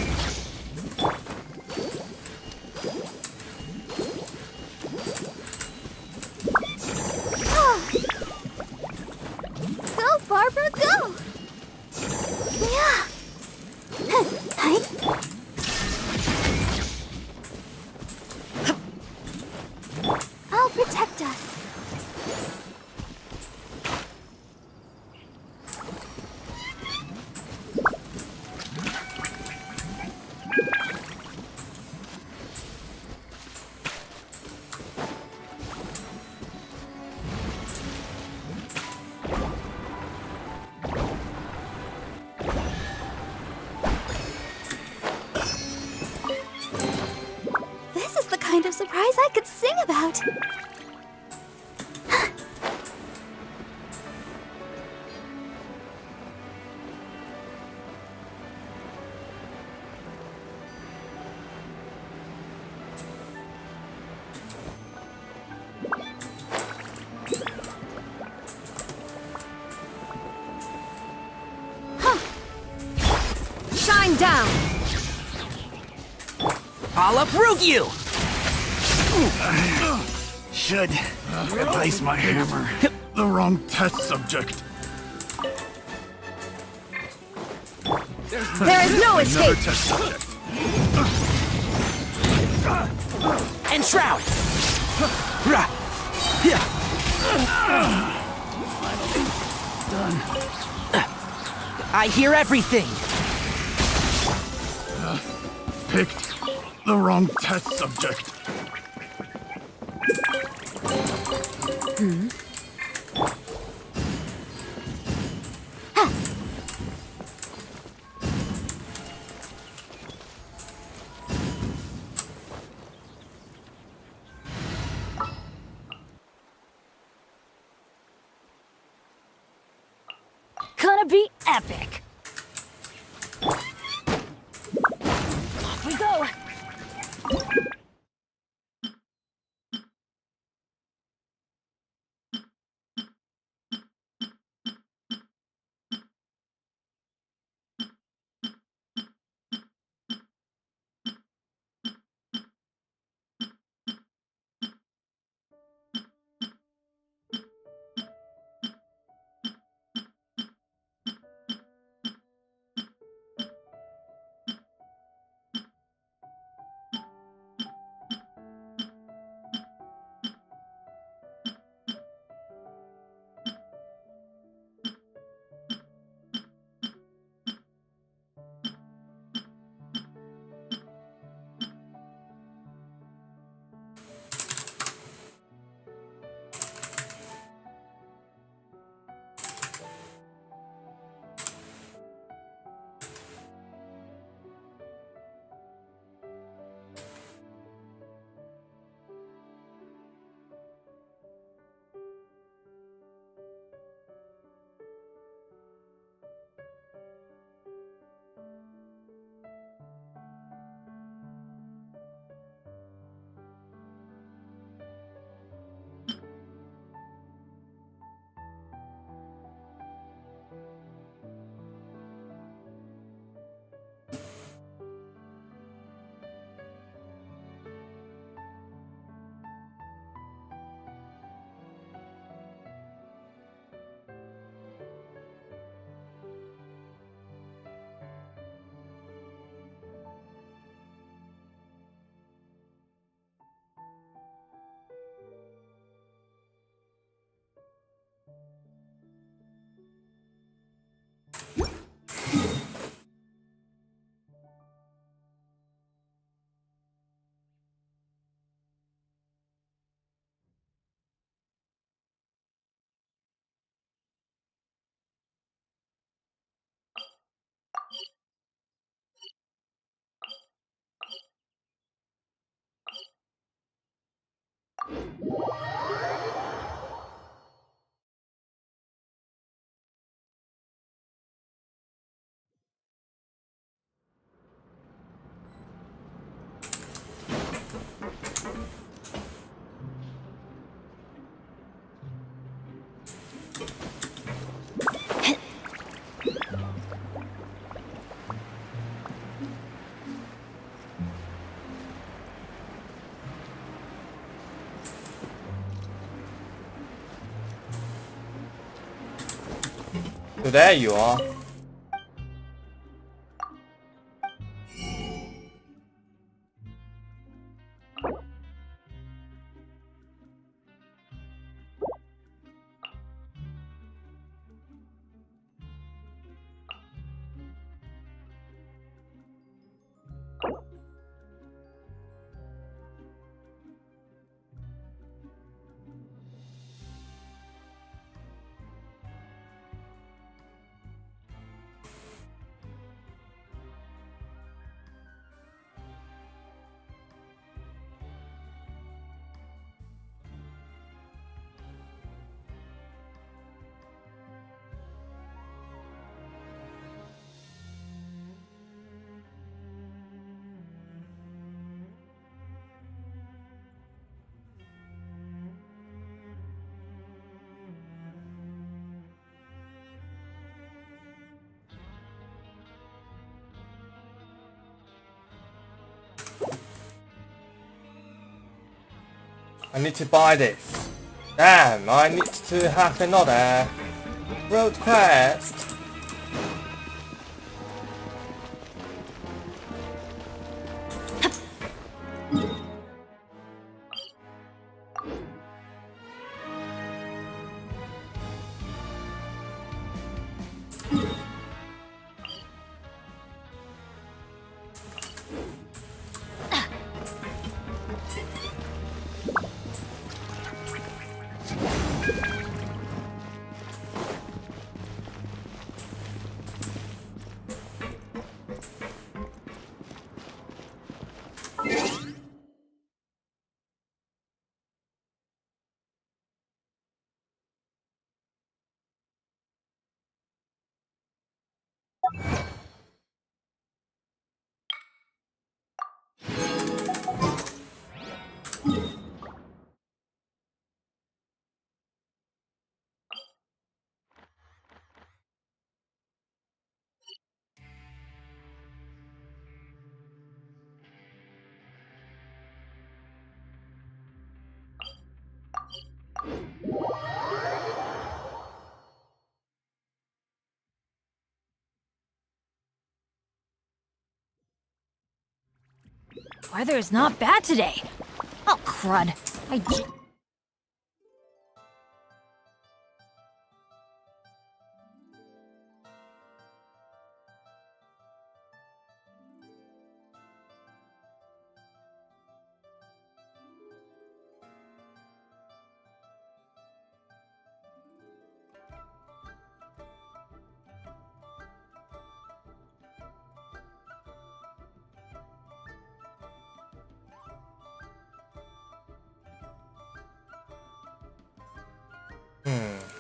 surprise I could sing about. Shine down! I'll uproot you! Should replace my hammer. The wrong test subject. There is no escape! Another test subject. And shroud! Rah. Yeah. I hear everything! Picked the wrong test subject. Gonna be epic. Off we go. So there you are. I need to buy this. Damn, I need to have another road quest. Weather is not bad today. Oh, crud.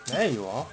There you are.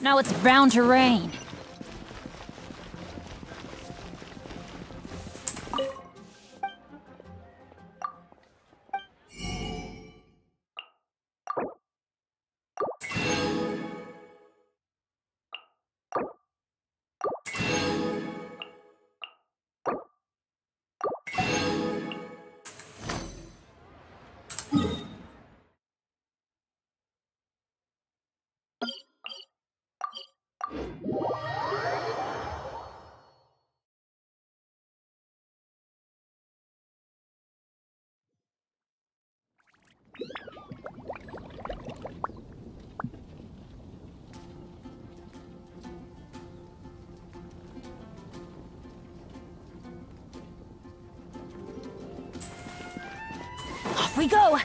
Now it's bound to rain. Off we go!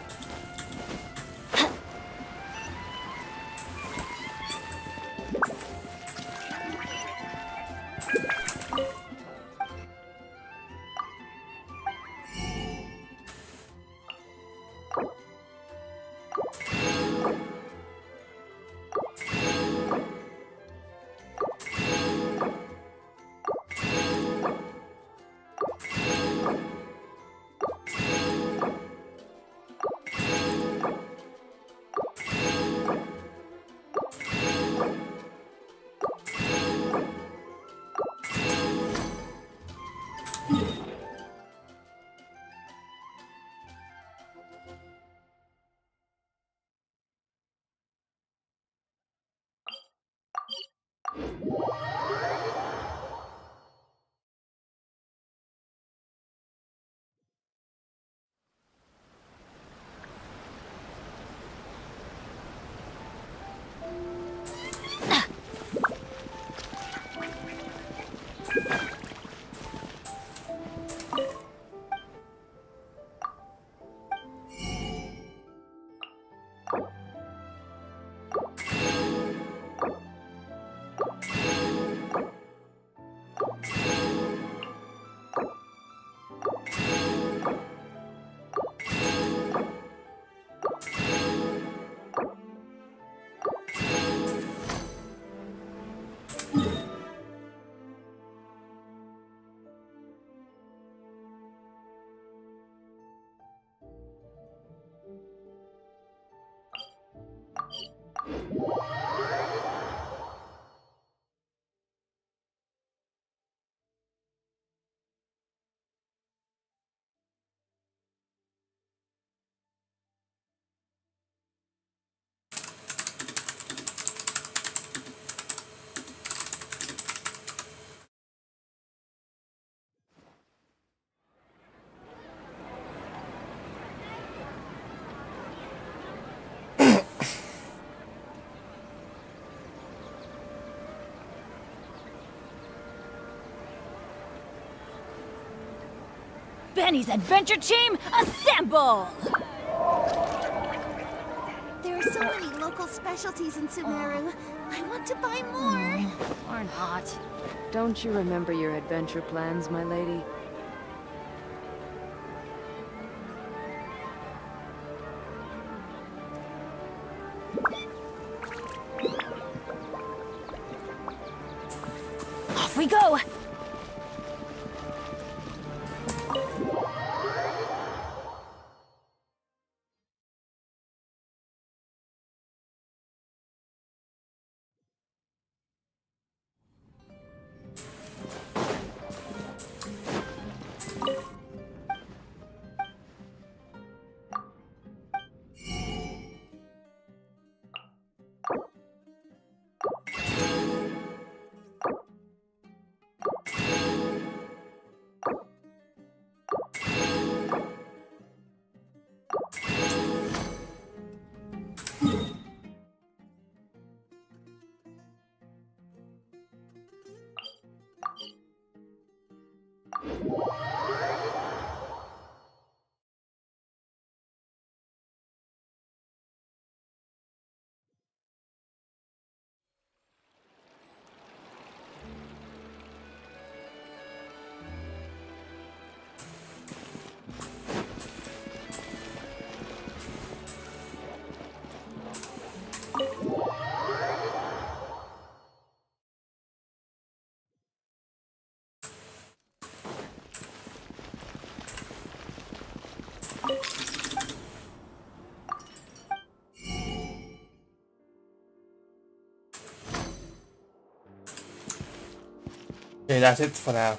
Benny's adventure team, assemble! There are so many local specialties in Sumeru. I want to buy more. Or not. Don't you remember your adventure plans, my lady? Off we go! Okay, that's it for now.